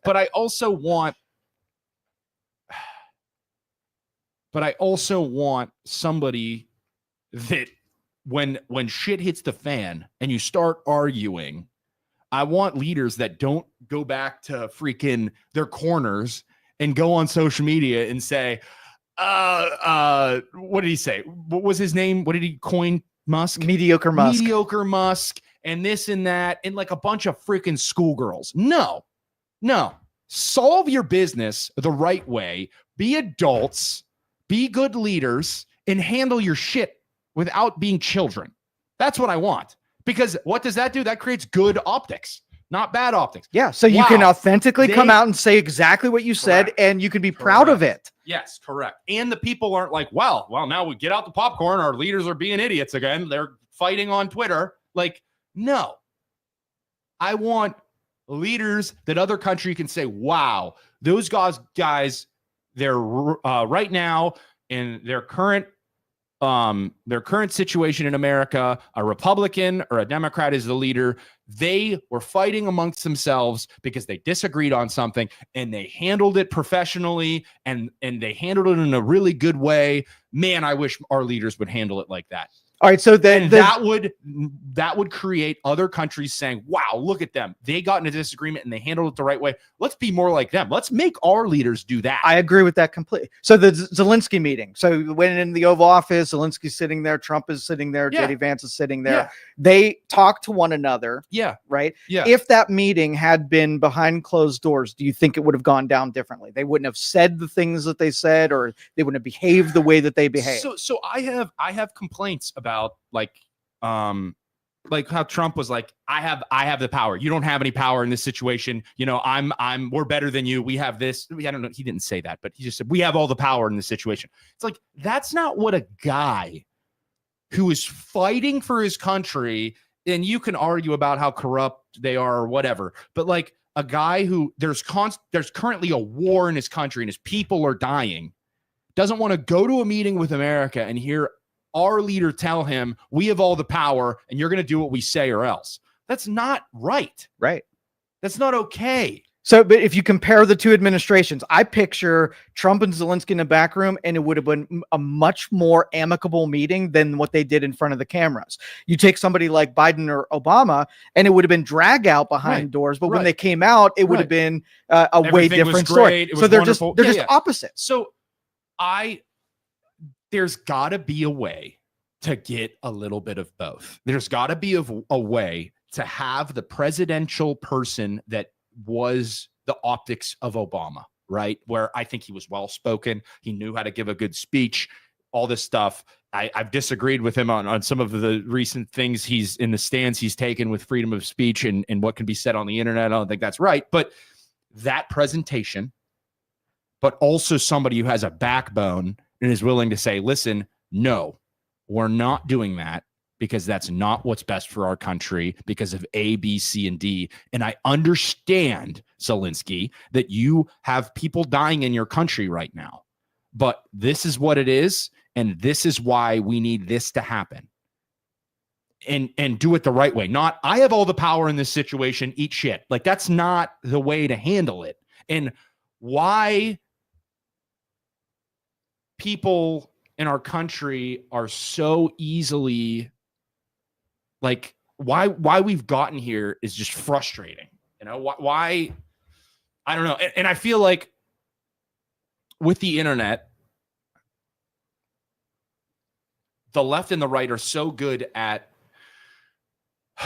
want somebody that when shit hits the fan and you start arguing, I want leaders that don't go back to freaking their corners and go on social media and say, what did he say? What was his name? What did he coin Musk? Mediocre Musk. Mediocre Musk, and this and that, and like a bunch of freaking schoolgirls. No. Solve your business the right way. Be adults, be good leaders, and handle your shit without being children. That's what I want. Because what does that do? That creates good optics. Not bad optics. Yeah, so you can authentically come out and say exactly what you said, and you can be proud of it. Yes, correct. And the people aren't like, well, now we get out the popcorn. Our leaders are being idiots again. They're fighting on Twitter. Like, no. I want leaders that other country can say, wow, those guys, they're right now in their current situation in America, a Republican or a Democrat is the leader. They were fighting amongst themselves because they disagreed on something, and they handled it professionally, and they handled it in a really good way. Man, I wish our leaders would handle it like that. All right, so then that would create other countries saying, wow, look at them. They got in a disagreement and they handled it the right way. Let's be more like them. Let's make our leaders do that. I agree with that completely. So the Zelensky meeting. So when in the Oval Office, Zelensky's sitting there, Trump is sitting there, JD Vance is sitting there. Yeah. They talk to one another. Yeah. Right? Yeah. If that meeting had been behind closed doors, do you think it would have gone down differently? They wouldn't have said the things that they said, or they wouldn't have behaved the way that they behaved. So I have complaints about like how Trump was like, I have the power. You don't have any power in this situation. You know, we're better than you. We have this. I don't know. He didn't say that, but he just said, we have all the power in this situation. It's like, that's not what a guy who is fighting for his country, and you can argue about how corrupt they are or whatever, but like a guy who there's currently a war in his country and his people are dying, doesn't want to go to a meeting with America and hear our leader tell him, we have all the power and you're going to do what we say or else. That's not right. Right. That's not okay. So, but if you compare the two administrations, I picture Trump and Zelensky in the back room, and it would have been a much more amicable meeting than what they did in front of the cameras. You take somebody like Biden or Obama, and it would have been drag out behind doors. But when they came out, it would have been a way different story. So they're just opposite. So there's got to be a way to get a little bit of both. There's got to be a way to have the presidential person that was the optics of Obama, right? Where I think he was well-spoken. He knew how to give a good speech, all this stuff. I've disagreed with him on some of the recent things he's in the stands he's taken with freedom of speech and what can be said on the internet. I don't think that's right. But that presentation, but also somebody who has a backbone and is willing to say, listen, no, we're not doing that because that's not what's best for our country because of A, B, C, and D. And I understand, Zelensky, that you have people dying in your country right now, but this is what it is. And this is why we need this to happen. And do it the right way. Not, I have all the power in this situation, eat shit. Like, that's not the way to handle it. And why people in our country are so easily, like, why we've gotten here is just frustrating. You know, why I don't know. And I feel like with the internet, the left and the right are so good at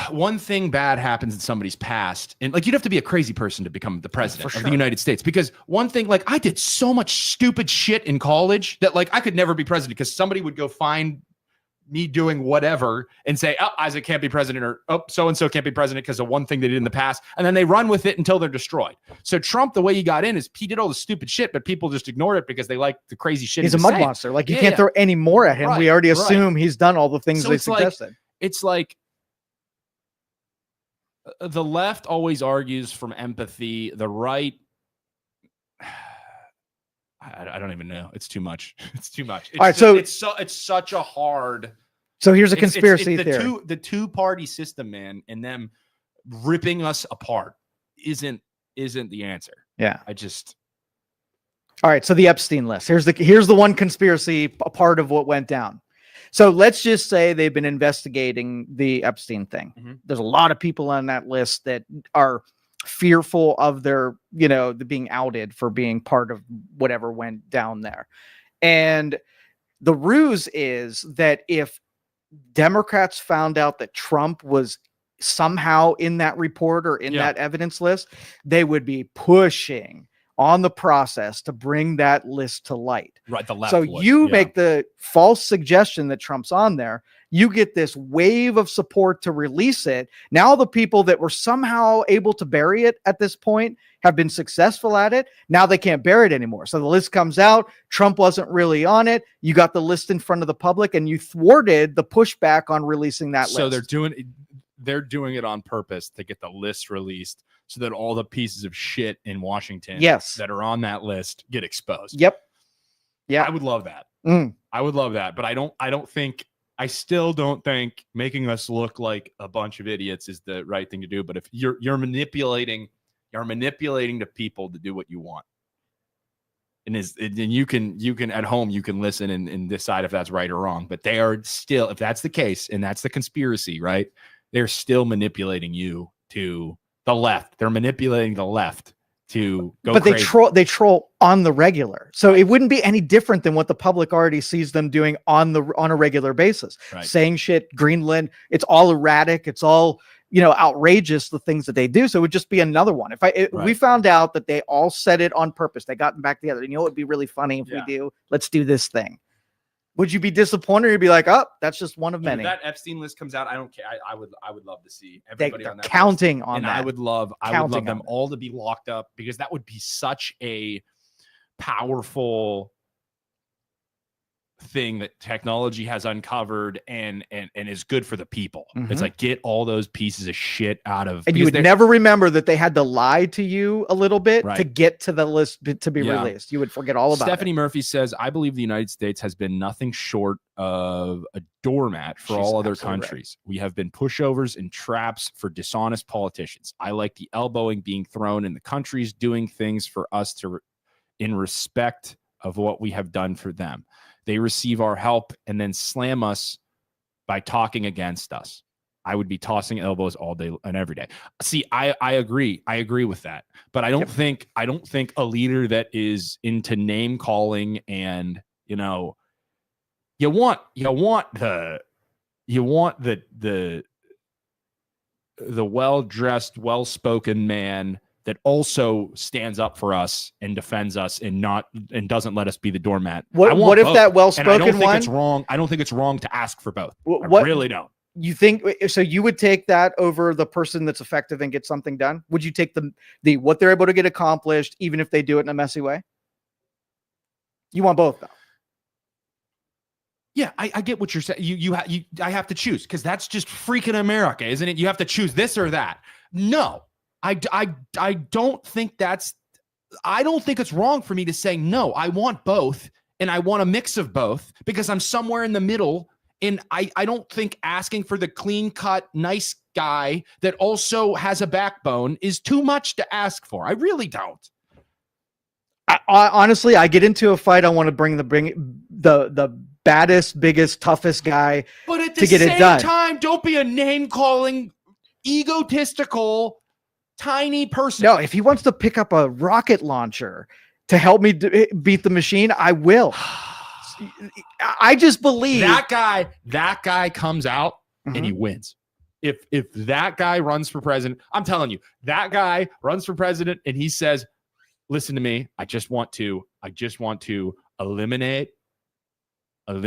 one thing bad happens in somebody's past. And like, you'd have to be a crazy person to become the president of the United States, because one thing, like, I did so much stupid shit in college that like I could never be president because somebody would go find me doing whatever and say, oh, Isaac can't be president, or oh, so-and-so can't be president because of one thing they did in the past. And then they run with it until they're destroyed. So Trump, the way he got in is he did all the stupid shit, but people just ignore it because they like the crazy shit. He's a mud monster. Like, you can't throw any more at him. Right, we already assume he's done all the things they suggested. It's like the left always argues from empathy. The right, I don't even know. It's too much. It's too much. It's all right, just, it's such a hard. So here's a conspiracy theory. The two-party system, man, and them ripping us apart isn't the answer. Yeah. All right. So the Epstein list. Here's the one conspiracy, a part of what went down. So let's just say they've been investigating the Epstein thing. Mm-hmm. There's a lot of people on that list that are fearful of their, being outed for being part of whatever went down there. And the ruse is that if Democrats found out that Trump was somehow in that report or in that evidence list, they would be pushing on the process to bring that list to light. Right. The left. So you make the false suggestion that Trump's on there. You get this wave of support to release it. Now the people that were somehow able to bury it at this point have been successful at it. Now they can't bury it anymore. So the list comes out. Trump wasn't really on it. You got the list in front of the public and you thwarted the pushback on releasing that list. So they're doing it on purpose to get the list released so that all the pieces of shit in Washington that are on that list get exposed. Yep. Yeah. I would love that. I would love that. But I still don't think making us look like a bunch of idiots is the right thing to do. But if you're manipulating the people to do what you want. And you can at home, you can listen and decide if that's right or wrong. But they are still, if that's the case, and that's the conspiracy, right? They're still manipulating you to the left. They're manipulating the left to go crazy. They troll on the regular. So it wouldn't be any different than what the public already sees them doing on a regular basis. Right. Saying shit, Greenland, it's all erratic, it's all, outrageous, the things that they do. So it would just be another one. If we found out that they all said it on purpose, they got back together. It would be really funny if we do, let's do this thing. Would you be disappointed? You'd be like, oh, that's just one of many. If that Epstein list comes out, I don't care. I would love to see everybody on that counting list. on and that. I would love them all to be locked up, because that would be such a powerful thing that technology has uncovered and is good for the people. It's like, get all those pieces of shit out of, and you would never remember that they had to lie to you a little bit to get to the list to be released. You would forget all about Stephanie Murphy says, I believe the United States has been nothing short of a doormat for all other countries. Right. We have been pushovers and traps for dishonest politicians. I like the elbowing being thrown in the countries doing things for us in respect of what we have done for them. They receive our help and then slam us by talking against us. I would be tossing elbows all day and every day. See, I agree. I agree with that. But I don't think a leader that is into name calling and, you want the the well-dressed, well-spoken man that also stands up for us and defends us and doesn't let us be the doormat. What if both. that well-spoken and I don't think one? it's wrong. I don't think it's wrong to ask for both. I really don't. You think so? You would take that over the person that's effective and get something done? Would you take the what they're able to get accomplished, even if they do it in a messy way? You want both, though. Yeah, I get what you're saying. I have to choose because that's just freaking America, isn't it? You have to choose this or that. No, I don't think I don't think it's wrong for me to say no. I want both, and I want a mix of both because I'm somewhere in the middle. And I don't think asking for the clean-cut, nice guy that also has a backbone is too much to ask for. I really don't. Honestly, I get into a fight. I want to bring the baddest, biggest, toughest guy but at the to get same it done. time, don't be a name-calling, egotistical, tiny person. No, if he wants to pick up a rocket launcher to help me beat the machine, I will. I just believe that guy comes out and he wins. If that guy runs for president, I'm telling you, that guy runs for president and he says, listen to me, I just want to eliminate or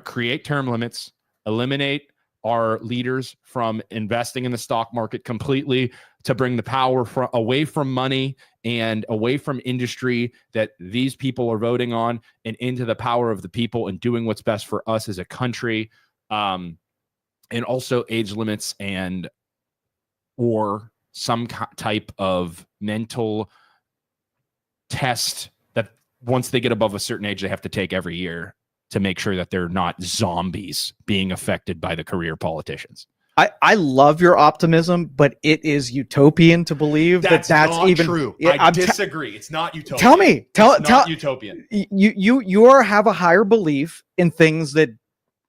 create term limits, eliminate our leaders from investing in the stock market completely to bring the power away from money and away from industry that these people are voting on and into the power of the people and doing what's best for us as a country. And also age limits or some type of mental test that once they get above a certain age, they have to take every year to make sure that they're not zombies being affected by the career politicians. I love your optimism, but it is utopian to believe that's not even true. Yeah, I disagree. It's not utopian. Tell me, it's not utopian. You have a higher belief in things that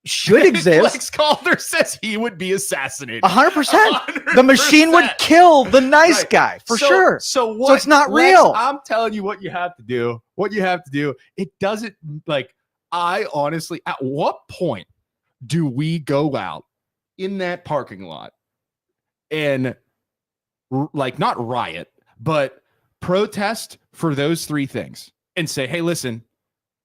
should exist. Lex Calder says he would be assassinated. 100%. The machine would kill the nice guy for sure. So it's not Lex, real. I'm telling you what you have to do. It doesn't I honestly, at what point do we go out in that parking lot and not riot, but protest for those three things and say, hey, listen,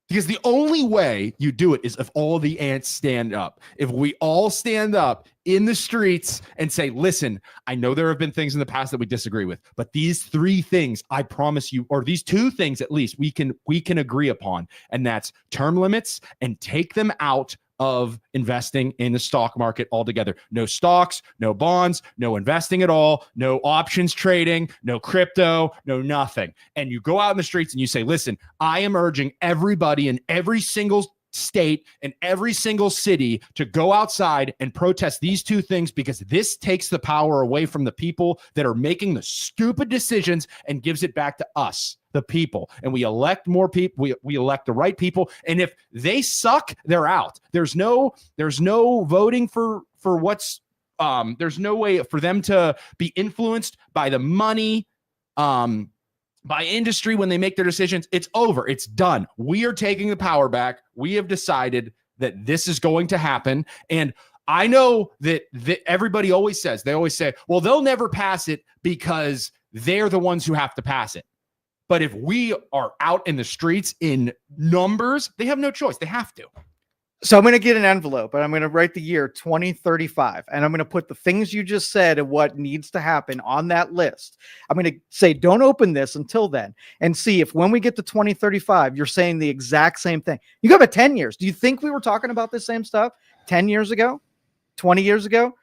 because the only way you do it is if all the ants stand up. If we all stand up in the streets and say, listen, I know there have been things in the past that we disagree with, but these three things, I promise you, or these two things at least, we can agree upon. And that's term limits and take them out of investing in the stock market altogether. No stocks, no bonds, no investing at all, no options trading, no crypto, no nothing. And you go out in the streets and you say, listen, I am urging everybody in every single state and every single city to go outside and protest these two things because this takes the power away from the people that are making the stupid decisions and gives it back to us, the people. And we elect more people. We elect the right people. And if they suck, they're out. There's no voting for what's there's no way for them to be influenced by the money, by industry when they make their decisions. It's over. It's done. We are taking the power back. We have decided that this is going to happen. And I know that everybody always says, well, they'll never pass it because they're the ones who have to pass it. But if we are out in the streets in numbers, they have no choice. They have to. So I'm going to get an envelope and I'm going to write the year 2035 and I'm going to put the things you just said and what needs to happen on that list. I'm going to say, don't open this until then and see if when we get to 2035, you're saying the exact same thing. You go about 10 years. Do you think we were talking about this same stuff 10 years ago, 20 years ago?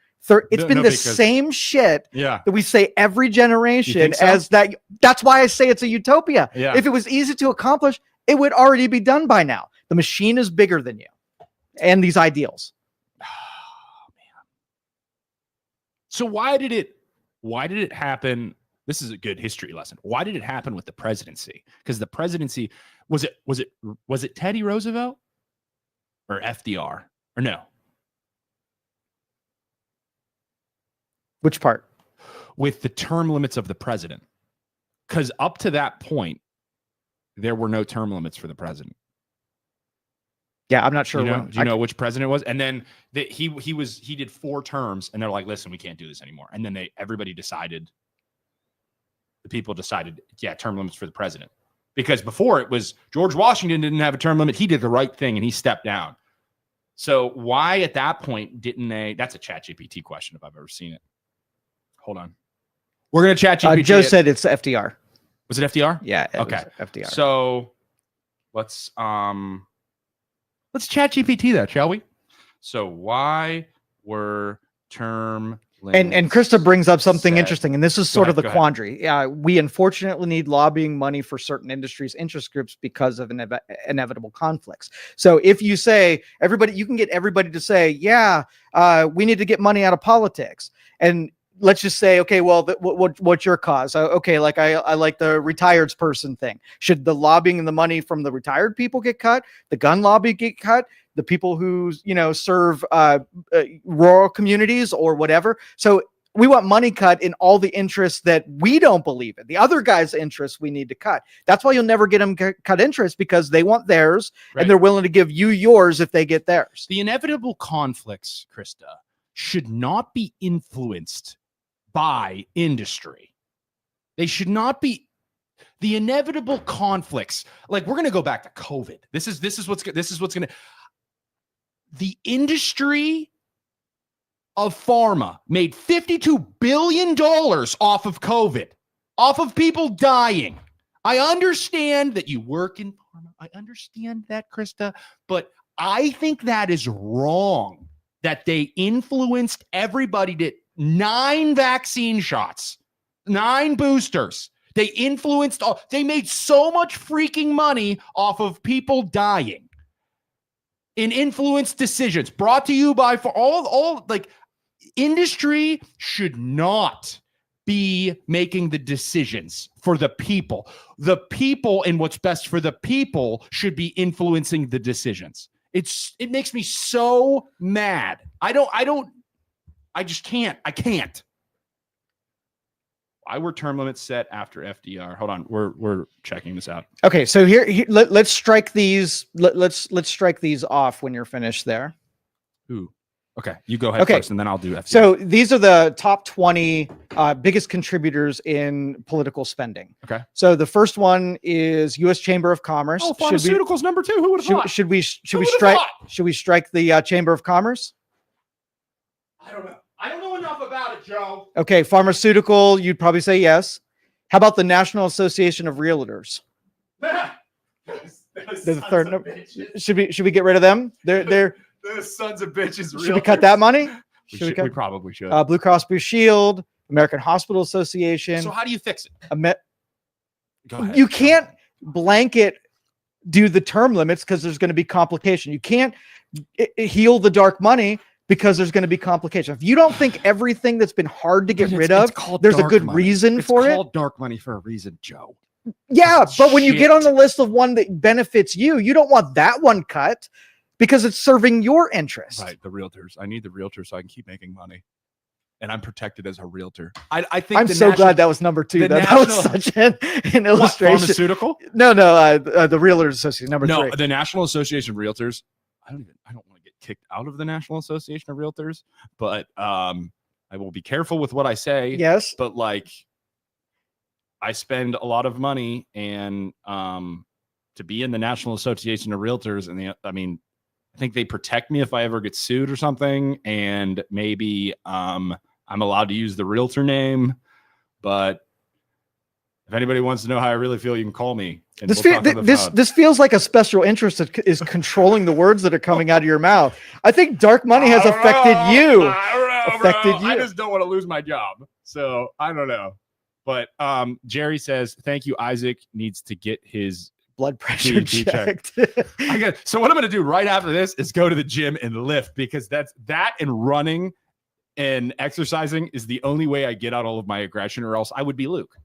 It's been the same shit that we say every generation as that. That's why I say it's a utopia. Yeah. If it was easy to accomplish, it would already be done by now. The machine is bigger than you. And these ideals. Oh, man. So why did it happen? This is a good history lesson. Why did it happen with the presidency? Because the presidency was it Teddy Roosevelt or FDR or no? Which part? With the term limits of the president. Because up to that point, there were no term limits for the president. Yeah, I'm not sure. Do you know which president it was? And then he did 4 terms, and they're like, listen, we can't do this anymore. And then the people decided, yeah, term limits for the president. Because before it was George Washington didn't have a term limit. He did the right thing and he stepped down. So why at that point didn't they? That's a ChatGPT question if I've ever seen it. Hold on. We're going to ChatGPT. Joe said it's FDR. Was it FDR? Yeah. Okay. FDR. So let's ChatGPT that, shall we? So why were term limits and Krista brings up something set? interesting, and this is sort of the quandary. We unfortunately need lobbying money for certain industries, interest groups because of inevitable conflicts. So if you say you can get everybody to say, yeah, we need to get money out of politics, and let's just say, okay, well, what's your cause? Okay, like I like the retired person thing. Should the lobbying and the money from the retired people get cut? The gun lobby get cut? The people who serve rural communities or whatever. So we want money cut in all the interests that we don't believe in. The other guy's interests we need to cut. That's why you'll never get them cut interest, because they want theirs, right, and they're willing to give you yours if they get theirs. The inevitable conflicts, Krista, should not be influenced by industry. They should not be. The inevitable conflicts, like we're going to go back to COVID. This is what's going to. The industry of pharma made $52 billion off of COVID, off of people dying. I understand that you work in pharma. I understand that, Krista, but I think that is wrong that they influenced everybody to 9 vaccine shots, 9 boosters. They influenced they made so much freaking money off of people dying. In influence decisions brought to you by for all like industry should not be making the decisions for the people. The people and what's best for the people should be influencing the decisions. It makes me so mad. I just can't. I can't. Why were term limits set after FDR? Hold on, we're checking this out. Okay, so here let's strike these. Let's strike these off when you're finished there. Ooh, okay, you go ahead first, and then I'll do FDR. So these are the top 20 biggest contributors in political spending. Okay. So the first one is U.S. Chamber of Commerce. Oh, pharmaceuticals number 2. Who would have thought? Should we strike the Chamber of Commerce? I don't know. I don't know enough about it, Joe. Okay, pharmaceutical, you'd probably say yes. How about the National Association of Realtors? They're the third number. Should we get rid of them? They're those sons of bitches. Should we cut that money? We probably should. Blue Cross Blue Shield, American Hospital Association. So how do you fix it? Go ahead. You can't blanket do the term limits because there's going to be complication. You can't heal the dark money because there's going to be complication. If you don't think everything that's been hard to get rid of, there's a good reason for it. It's called dark money for a reason, Joe. Yeah, but when you get on the list of one that benefits you, you don't want that one cut because it's serving your interest. Right, the realtors. I need the realtors so I can keep making money. And I'm protected as a realtor. I think I'm so glad that was number 2. That was such an illustration. Pharmaceutical? No, the Realtors Association, number 3. No, the National Association of Realtors. I don't want to get kicked out of the National Association of Realtors, but I will be careful with what I say. Yes. But like, I spend a lot of money and to be in the National Association of Realtors, and I think they protect me if I ever get sued or something, and maybe I'm allowed to use the realtor name, but if anybody wants to know how I really feel, you can call me. This feels like a special interest that is controlling the words that are coming out of your mouth. I think dark money has affected you. I just don't want to lose my job. So I don't know. But Jerry says, thank you. Isaac needs to get his blood pressure checked. So what I'm going to do right after this is go to the gym and lift, because that and running and exercising is the only way I get out all of my aggression, or else I would be Luke.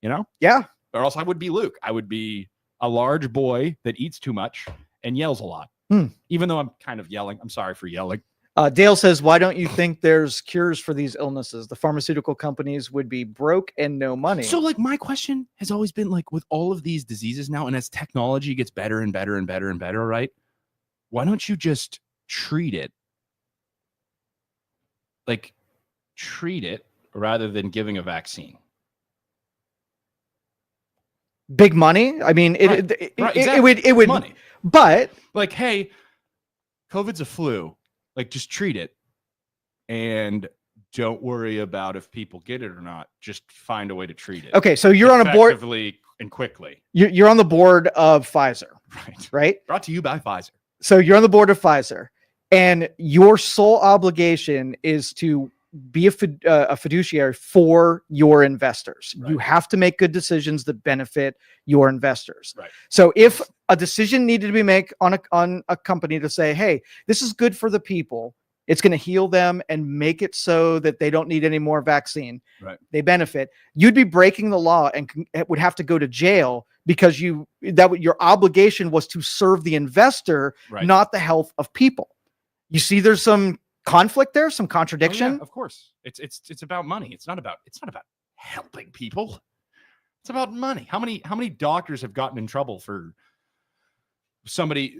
You know? Yeah. Or else I would be Luke. I would be a large boy that eats too much and yells a lot. Even though I'm kind of yelling. I'm sorry for yelling. Dale says, why don't you think there's cures for these illnesses? The pharmaceutical companies would be broke and no money. So like my question has always been, like, with all of these diseases now, and as technology gets better and better and better and better, right? why don't you just treat it rather than giving a vaccine? Big money. I mean, Right, exactly. it would, money. but Like, hey, COVID's a flu. Like, just treat it and don't worry about if people get it or not. Just find a way to treat it. okay. So you're on a board effectively and quickly. you're on the board of Pfizer, right? Brought to you by Pfizer. So you're on the board of Pfizer, and your sole obligation is to be a fiduciary for your investors. Right. You have to make good decisions that benefit your investors. Right. So if a decision needed to be made on a company to say, hey, this is good for the people, it's going to heal them and make it so that they don't need any more vaccine. Right. They benefit. You'd be breaking the law and would have to go to jail because your obligation was to serve the investor, Right. not the health of people. You see, there's some conflict there, some contradiction. Oh, yeah, of course. It's about money. It's not about helping people. It's about money. How many doctors have gotten in trouble for somebody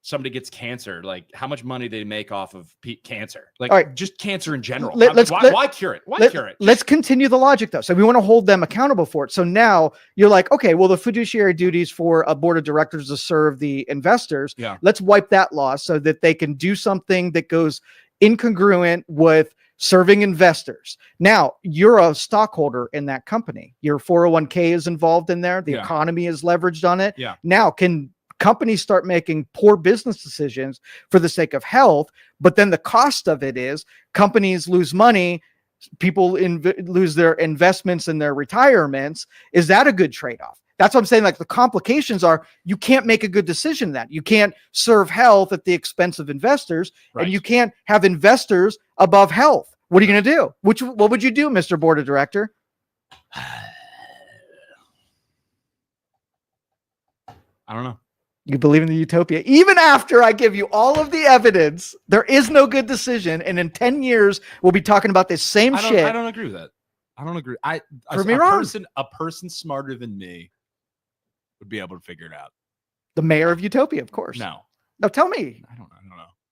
somebody gets cancer? Like, how much money they make off of cancer? Like, all right, just cancer in general. Why cure it? Why cure it? Let's continue the logic though. So we want to hold them accountable for it. So now you're like, okay, well, the fiduciary duties for a board of directors to serve the investors. Yeah. Let's wipe that law so that they can do something that goes incongruent with serving investors. Now you're a stockholder in that company. Your 401k is involved in there. The economy is leveraged on it. Yeah. Now can companies start making poor business decisions for the sake of health, but then the cost of it is companies lose money, people lose their investments and their retirements. Is that a good trade-off? That's what I'm saying. Like, the complications are, you can't make a good decision that you can't serve health at the expense of investors, Right. and you can't have investors above health. What are you going to do? What would you do, Mr. Board of Director? I don't know. You believe in the utopia. Even after I give you all of the evidence, there is no good decision. And in 10 years, we'll be talking about this same shit. I don't agree with that. I don't agree. Prove me wrong. A person smarter than me would be able to figure it out. The mayor of Utopia, of course. No, tell me. I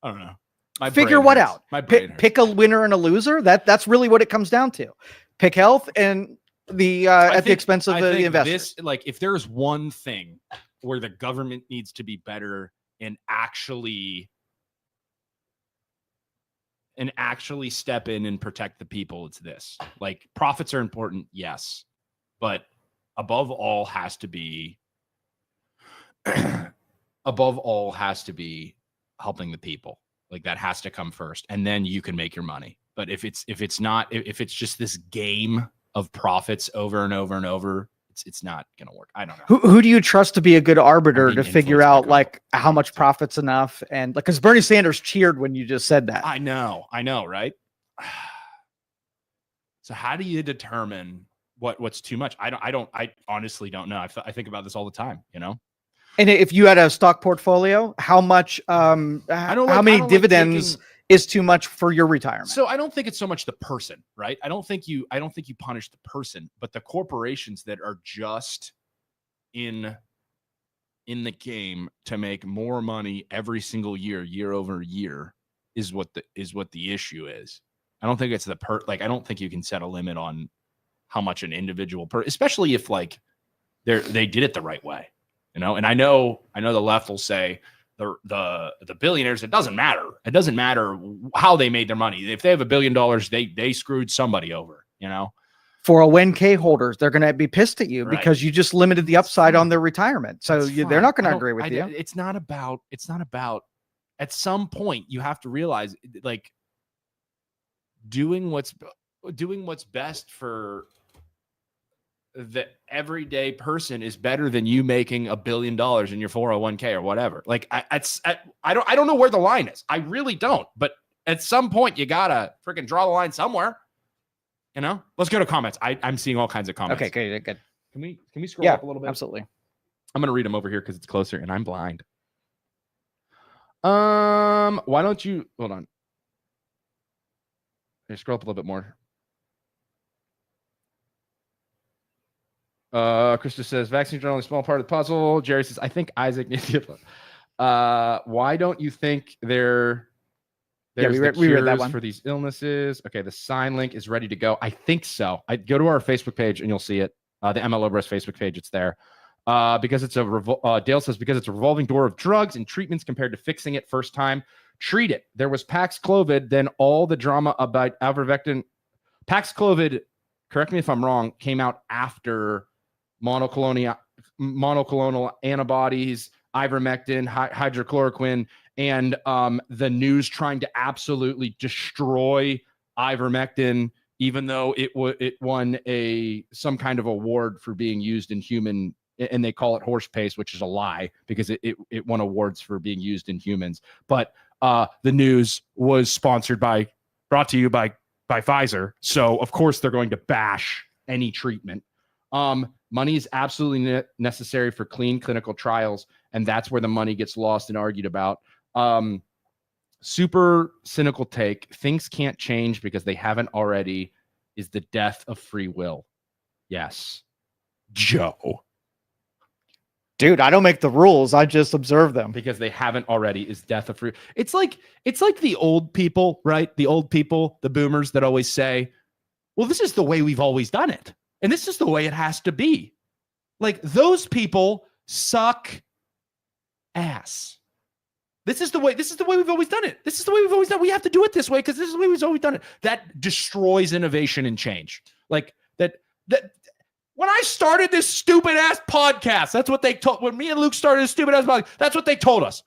don't know. My Figure brain what hurts. out? My brain hurts. Pick a winner and a loser. That's really what it comes down to. Pick health and the at the expense of the investors. If there's one thing where the government needs to be better and actually step in and protect the people, it's this. Like, profits are important, yes, but above all has to be helping the people. Like, that has to come first, and then you can make your money. But if it's just this game of profits over and over and over, it's not gonna work. I don't know. Who do you trust to be a good arbiter to figure out like how much profit's enough? And like, because Bernie Sanders cheered when you just said that. I know, right? So how do you determine what's too much? I honestly don't know. I think about this all the time, you know. And if you had a stock portfolio, how much how many dividends is too much for your retirement? So I don't think it's so much the person, right? I don't think you punish the person, but the corporations that are just in the game to make more money every single year over year is what the issue is. I don't think it's I don't think you can set a limit on how much an individual especially if like they did it the right way, you know. And I know the left will say the billionaires, it doesn't matter. It doesn't matter how they made their money. If they have $1 billion, they screwed somebody over, you know. 401k holders, they're going to be pissed at you because you just limited the upside on their retirement. So they're not going to agree with you. It's not about, at some point you have to realize, like, doing what's best for the everyday person is better than you making $1 billion in your 401k or whatever. Like, I don't know where the line is. I really don't. But at some point, you gotta freaking draw the line somewhere. You know. Let's go to comments. I'm seeing all kinds of comments. Okay, good. Can we scroll up a little bit? Absolutely. I'm gonna read them over here because it's closer, and I'm blind. Why don't you hold on? Okay, scroll up a little bit more. Krista says vaccines are only a small part of the puzzle. Jerry says, I think Isaac needs to Why don't you think there's we the read that cures one. for these illnesses? Okay, the sign link is ready to go. I think so. I go to our Facebook page and you'll see it. The MLO Bros Facebook page, it's there. Because it's Dale says because it's a revolving door of drugs and treatments compared to fixing it first time. Treat it. There was Paxlovid, then all the drama about ivermectin. Paxlovid, correct me if I'm wrong, came out after monoclonal antibodies, ivermectin, hydrochloroquine, and the news trying to absolutely destroy ivermectin, even though it won some kind of award for being used in human, and they call it horse paste, which is a lie because it won awards for being used in humans. But the news was brought to you by Pfizer, so of course they're going to bash any treatment. Money is absolutely necessary for clean clinical trials, and that's where the money gets lost and argued about. Super cynical take. Things can't change because they haven't already is the death of free will. Yes. Joe. Dude, I don't make the rules. I just observe them. Because they haven't already is death of free. It's like the old people, right? The old people, the boomers that always say, well, this is the way we've always done it. And this is the way it has to be. Like, those people suck ass. This is the way we've always done it. This is the way we've always done it. We have to do it this way because this is the way we've always done it. That destroys innovation and change. Like that when I started this stupid ass podcast, that's what they told. When me and Luke started this stupid ass podcast, that's what they told us.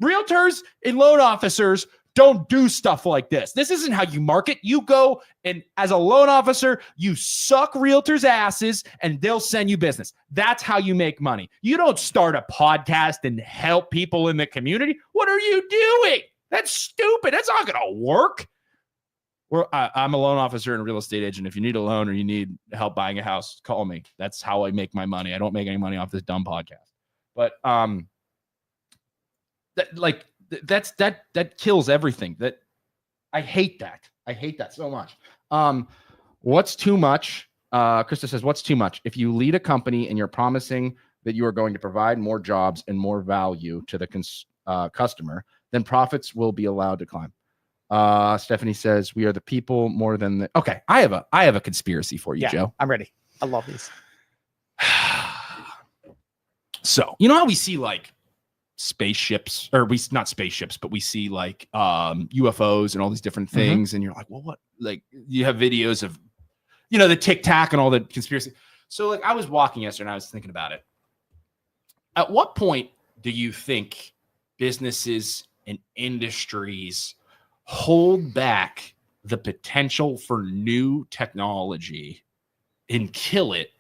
Realtors and loan officers don't do stuff like this. This isn't how you market. You go and as a loan officer, you suck realtors' asses and they'll send you business. That's how you make money. You don't start a podcast and help people in the community. What are you doing? That's stupid. That's not going to work. I'm a loan officer and a real estate agent. If you need a loan or you need help buying a house, call me. That's how I make my money. I don't make any money off this dumb podcast. But that kills everything. That I hate that. I hate that so much. What's too much? Krista says, what's too much? If you lead a company and you're promising that you are going to provide more jobs and more value to the customer, then profits will be allowed to climb. Stephanie says, we are the people more than the... Okay, I have a conspiracy for you, Joe. I'm ready. I love these. So, you know how we see like spaceships, or not spaceships, but we see like UFOs and all these different things, and you're like, well, what? Like, you have videos of, the Tic Tac and all the conspiracy. So, like, I was walking yesterday and I was thinking about it. At what point do you think businesses and industries hold back the potential for new technology and kill it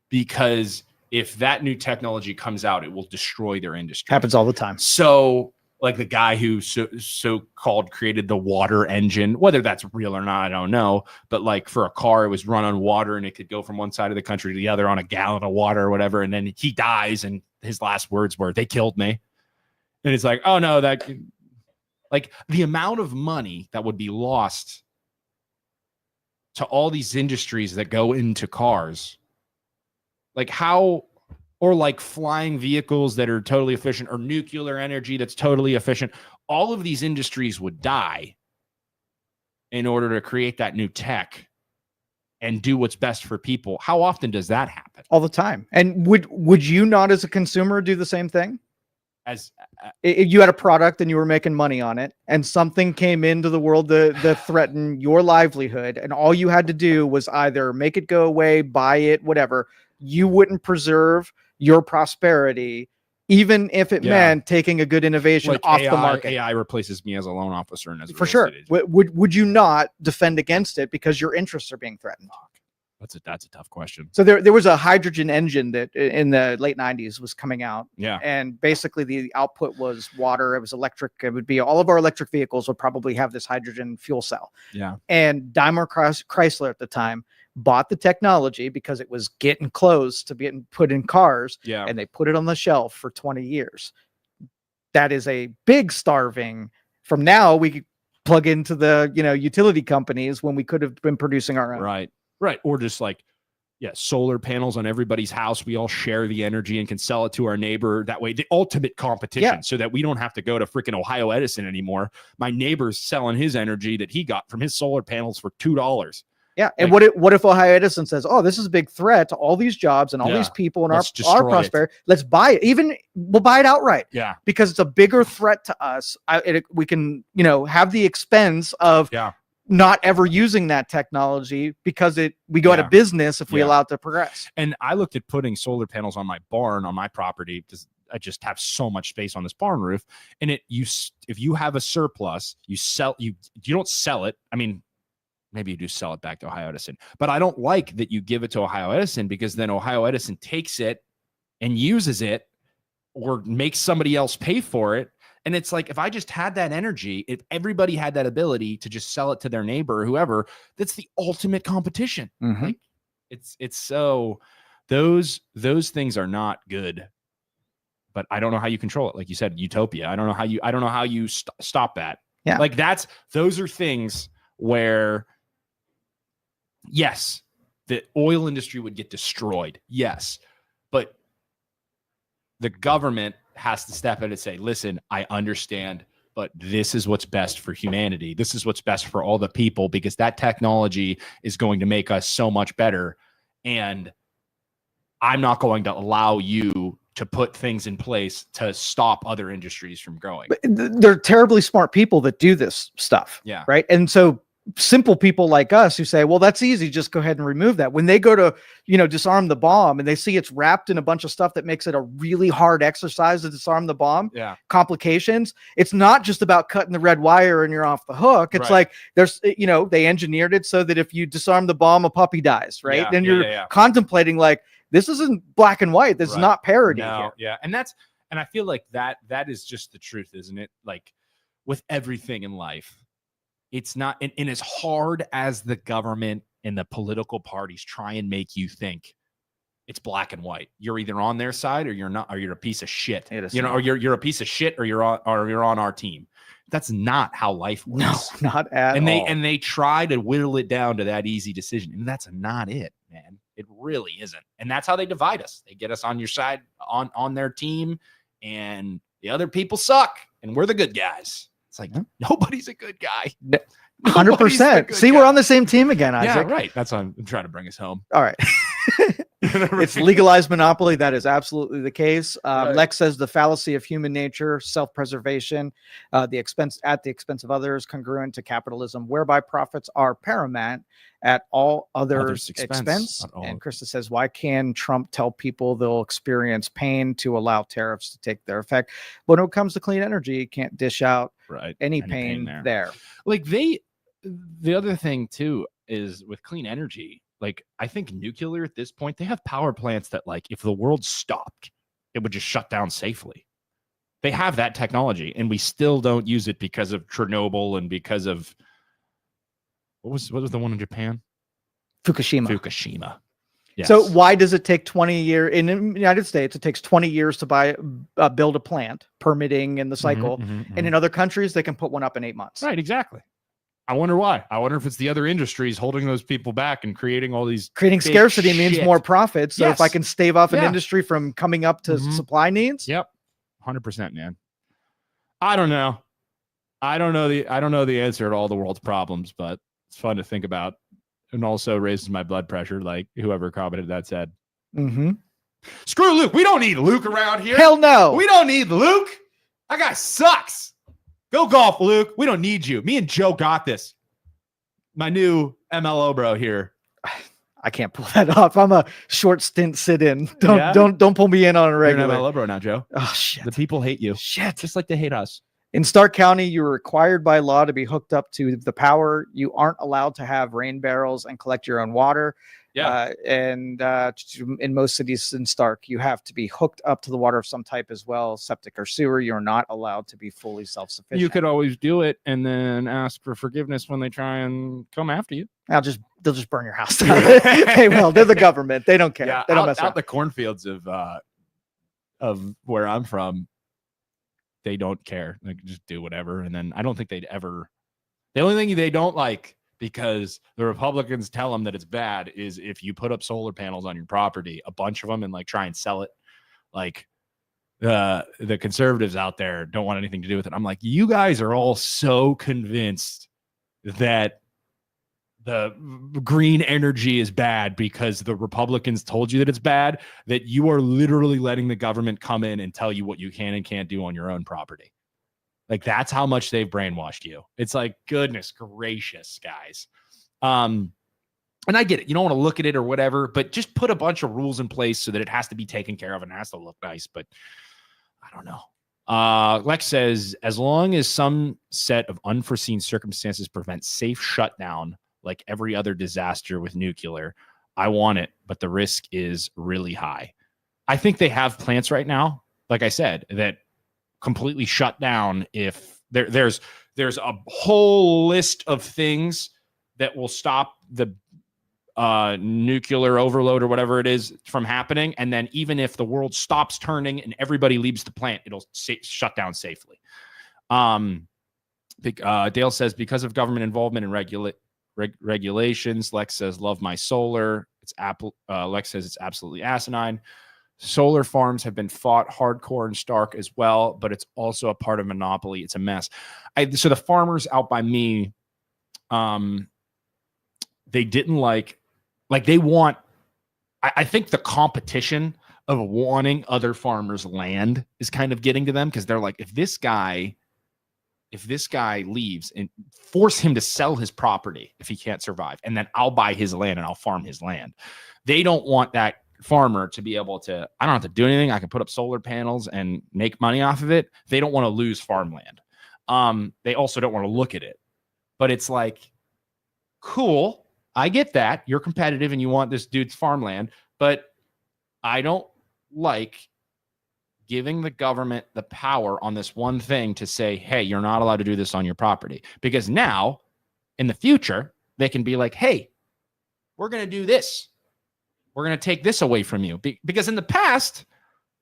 because if that new technology comes out, it will destroy their industry? Happens all the time. So, like the guy who so-called created the water engine, whether that's real or not, I don't know. But like for a car, it was run on water and it could go from one side of the country to the other on a gallon of water or whatever. And then he dies and his last words were, "They killed me." And it's like, oh no, like the amount of money that would be lost to all these industries that go into cars, like how, or like flying vehicles that are totally efficient, or nuclear energy that's totally efficient. All of these industries would die in order to create that new tech and do what's best for people. How often does that happen? All the time. And would you not, as a consumer, do the same thing? As if you had a product and you were making money on it and something came into the world that threatened your livelihood, and all you had to do was either make it go away, buy it, whatever, you wouldn't preserve your prosperity, even if it meant taking a good innovation like off the market. AI replaces me as a loan officer and as a For real sure. estate agent. Would you not defend against it because your interests are being threatened? That's a tough question. So there was a hydrogen engine that in the late 90s was coming out. Yeah. And basically the output was water. It was electric. It would be all of our electric vehicles would probably have this hydrogen fuel cell. Yeah. And Daimler Chrysler at the time bought the technology because it was getting close to being put in cars. Yeah. And they put it on the shelf for 20 years. That is a big starving. From now, we could plug into the utility companies when we could have been producing our own. Right. Or just like, solar panels on everybody's house. We all share the energy and can sell it to our neighbor. That way, the ultimate competition, so that we don't have to go to freaking Ohio Edison anymore. My neighbor's selling his energy that he got from his solar panels for $2. Yeah. And what if Ohio Edison says, oh, this is a big threat to all these jobs and all these people and our prosperity. Let's buy it. We'll buy it outright. Yeah. Because it's a bigger threat to us. We can, have the expense of not ever using that technology because we go out of business if we allow it to progress. And I looked at putting solar panels on my barn, on my property, because I just have so much space on this barn roof. And if you have a surplus, you don't sell it. I mean, maybe you do sell it back to Ohio Edison, but I don't like that you give it to Ohio Edison, because then Ohio Edison takes it and uses it or makes somebody else pay for it. And it's like, if I just had that energy, if everybody had that ability to just sell it to their neighbor or whoever, that's the ultimate competition. Like, it's so those things are not good, but I don't know how you control it. Like you said, utopia. I don't know how you stop that. Yeah. Like those are things where, yes, the oil industry would get destroyed. Yes. But the government has to step in and say, listen, I understand, but this is what's best for humanity. This is what's best for all the people, because that technology is going to make us so much better. And I'm not going to allow you to put things in place to stop other industries from growing. But they're terribly smart people that do this stuff. Yeah. Right. And so simple people like us who say, well, that's easy, just go ahead and remove that. When they go to, disarm the bomb and they see it's wrapped in a bunch of stuff that makes it a really hard exercise to disarm the bomb, complications. It's not just about cutting the red wire and you're off the hook. It's like there's, they engineered it so that if you disarm the bomb, a puppy dies, right? Yeah, then you're contemplating like, this isn't black and white. This is not parody here. Yeah. And I feel like that is just the truth, isn't it? Like with everything in life. It's not, and as hard as the government and the political parties try and make you think it's black and white, you're either on their side or you're not, or you're a piece of shit. Or you're a piece of shit, or you're on our team. That's not how life works. No, not at all. And they try to whittle it down to that easy decision, and that's not it, man. It really isn't. And that's how they divide us. They get us on your side, on their team, and the other people suck, and we're the good guys. It's like, nobody's a good guy. 100%. See, we're on the same team again, Isaac. Yeah, right. That's why I'm trying to bring us home. All right. It's legalized monopoly. That is absolutely the case. Lex says the fallacy of human nature, self-preservation, at the expense of others, congruent to capitalism, whereby profits are paramount at all others' expense. And Krista says, why can Trump tell people they'll experience pain to allow tariffs to take their effect? But when it comes to clean energy, you can't dish out any pain there. Like the other thing too is with clean energy, like I think nuclear at this point, they have power plants that, like, if the world stopped, it would just shut down safely. They have that technology, and we still don't use it because of Chernobyl and because of what was the one in Japan? Fukushima. Yes. So why does it take 20 years in the United States? It takes 20 years to build a plant, permitting and the cycle. And in other countries, they can put one up in 8 months. Right, exactly. I wonder why. I wonder if it's the other industries holding those people back and creating all these. Creating scarcity means more profits. So if I can stave off an industry from coming up to supply needs. Yep. 100%, man. I don't know. I don't know the answer to all the world's problems, but it's fun to think about. And also raises my blood pressure, like whoever commented that said. Screw Luke. We don't need Luke around here. Hell no. We don't need Luke. That guy sucks. Go golf, Luke. We don't need you. Me and Joe got this. My new MLO bro here. I can't pull that off. I'm a short stint sit-in. Don't pull me in on a regular. You're an MLO bro now, Joe. Oh shit. The people hate you. Shit. Just like they hate us. In Stark County, you're required by law to be hooked up to the power. You aren't allowed to have rain barrels and collect your own water. In most cities in Stark, you have to be hooked up to the water of some type as well, septic or sewer. You're not allowed to be fully self-sufficient. You could always do it and then ask for forgiveness when they try and come after you. They'll just burn your house down. They will. They're the government. They don't care. Yeah, they don't mess out the cornfields of where I'm from. They don't care. They can just do whatever. And then I don't think they'd ever. The only thing they don't like because the Republicans tell them that it's bad is if you put up solar panels on your property, a bunch of them, and like try and sell it. Like the conservatives out there don't want anything to do with it. I'm like, you guys are all so convinced that the green energy is bad because the Republicans told you that it's bad, that you are literally letting the government come in and tell you what you can and can't do on your own property. Like, that's how much they've brainwashed you. It's like, goodness gracious, guys. And I get it. You don't want to look at it or whatever, but just put a bunch of rules in place so that it has to be taken care of and it has to look nice. But I don't know. Lex says, as long as some set of unforeseen circumstances prevent safe shutdown, like every other disaster with nuclear, I want it, but the risk is really high. I think they have plants right now, like I said, that completely shut down if there's a whole list of things that will stop the nuclear overload or whatever it is from happening. And then even if the world stops turning and everybody leaves the plant, it'll shut down safely. Dale says, because of government involvement and regulations, Lex says, love my solar. Lex says it's absolutely asinine. Solar farms have been fought hardcore and stark as well, but it's also a part of monopoly. It's a mess. So the farmers out by me, they didn't they want, I think the competition of wanting other farmers' land is kind of getting to them, because they're like, if this guy leaves, and force him to sell his property if he can't survive, and then I'll buy his land and I'll farm his land. They don't want that farmer to be able to, I don't have to do anything. I can put up solar panels and make money off of it. They don't want to lose farmland. They also don't want to look at it. But it's like, cool, I get that. You're competitive and you want this dude's farmland, but I don't like giving the government the power on this one thing to say, hey, you're not allowed to do this on your property. Because now, in the future, they can be like, hey, we're going to do this. We're going to take this away from you. Because in the past,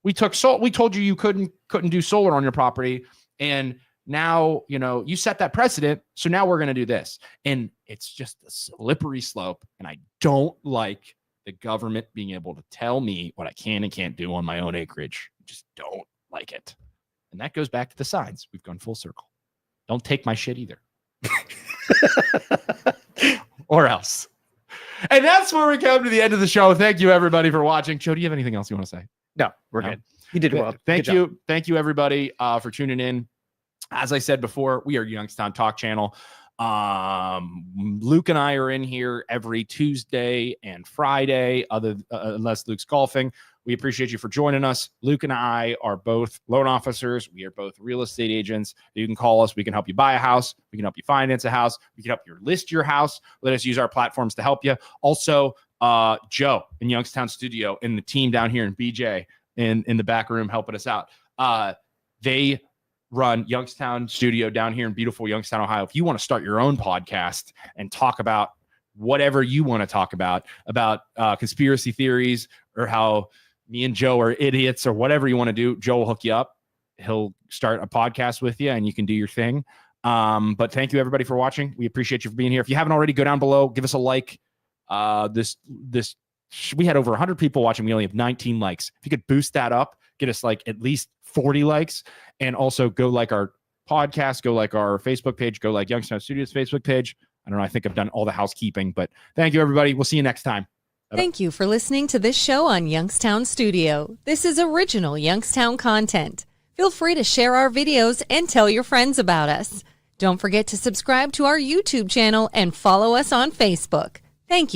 we told you couldn't do solar on your property. And now, you set that precedent. So now we're going to do this. And it's just a slippery slope. And I don't like the government being able to tell me what I can and can't do on my own acreage. Just don't like it. And that goes back to the signs. We've gone full circle. Don't take my shit either. Or else. And that's where we come to the end of the show. Thank you, everybody, for watching. Joe, do you have anything else you want to say? No, we're good. You did well. Thank you. Thank you, everybody, for tuning in. As I said before, we are Youngstown Talk Channel. Luke and I are in here every Tuesday and Friday, unless Luke's golfing. We appreciate you for joining us. Luke and I are both loan officers. We are both real estate agents. You can call us. We can help you buy a house. We can help you finance a house. We can help you list your house. Let us use our platforms to help you. Also, Joe in Youngstown Studio and the team down here in BJ in the back room helping us out. They run Youngstown Studio down here in beautiful Youngstown, Ohio. If you want to start your own podcast and talk about whatever you want to talk about conspiracy theories or how me and Joe are idiots or whatever you want to do, Joe will hook you up. He'll start a podcast with you and you can do your thing. But thank you, everybody, for watching. We appreciate you for being here. If you haven't already, go down below, give us a like. We had over 100 people watching. We only have 19 likes. If you could boost that up, get us like at least 40 likes, and also go like our podcast, go like our Facebook page, go like Youngstown Studios Facebook page. I don't know. I think I've done all the housekeeping, but thank you, everybody. We'll see you next time. Bye-bye. Thank you for listening to this show on Youngstown Studio. This is original Youngstown content. Feel free to share our videos and tell your friends about us. Don't forget to subscribe to our YouTube channel and follow us on Facebook. Thank you.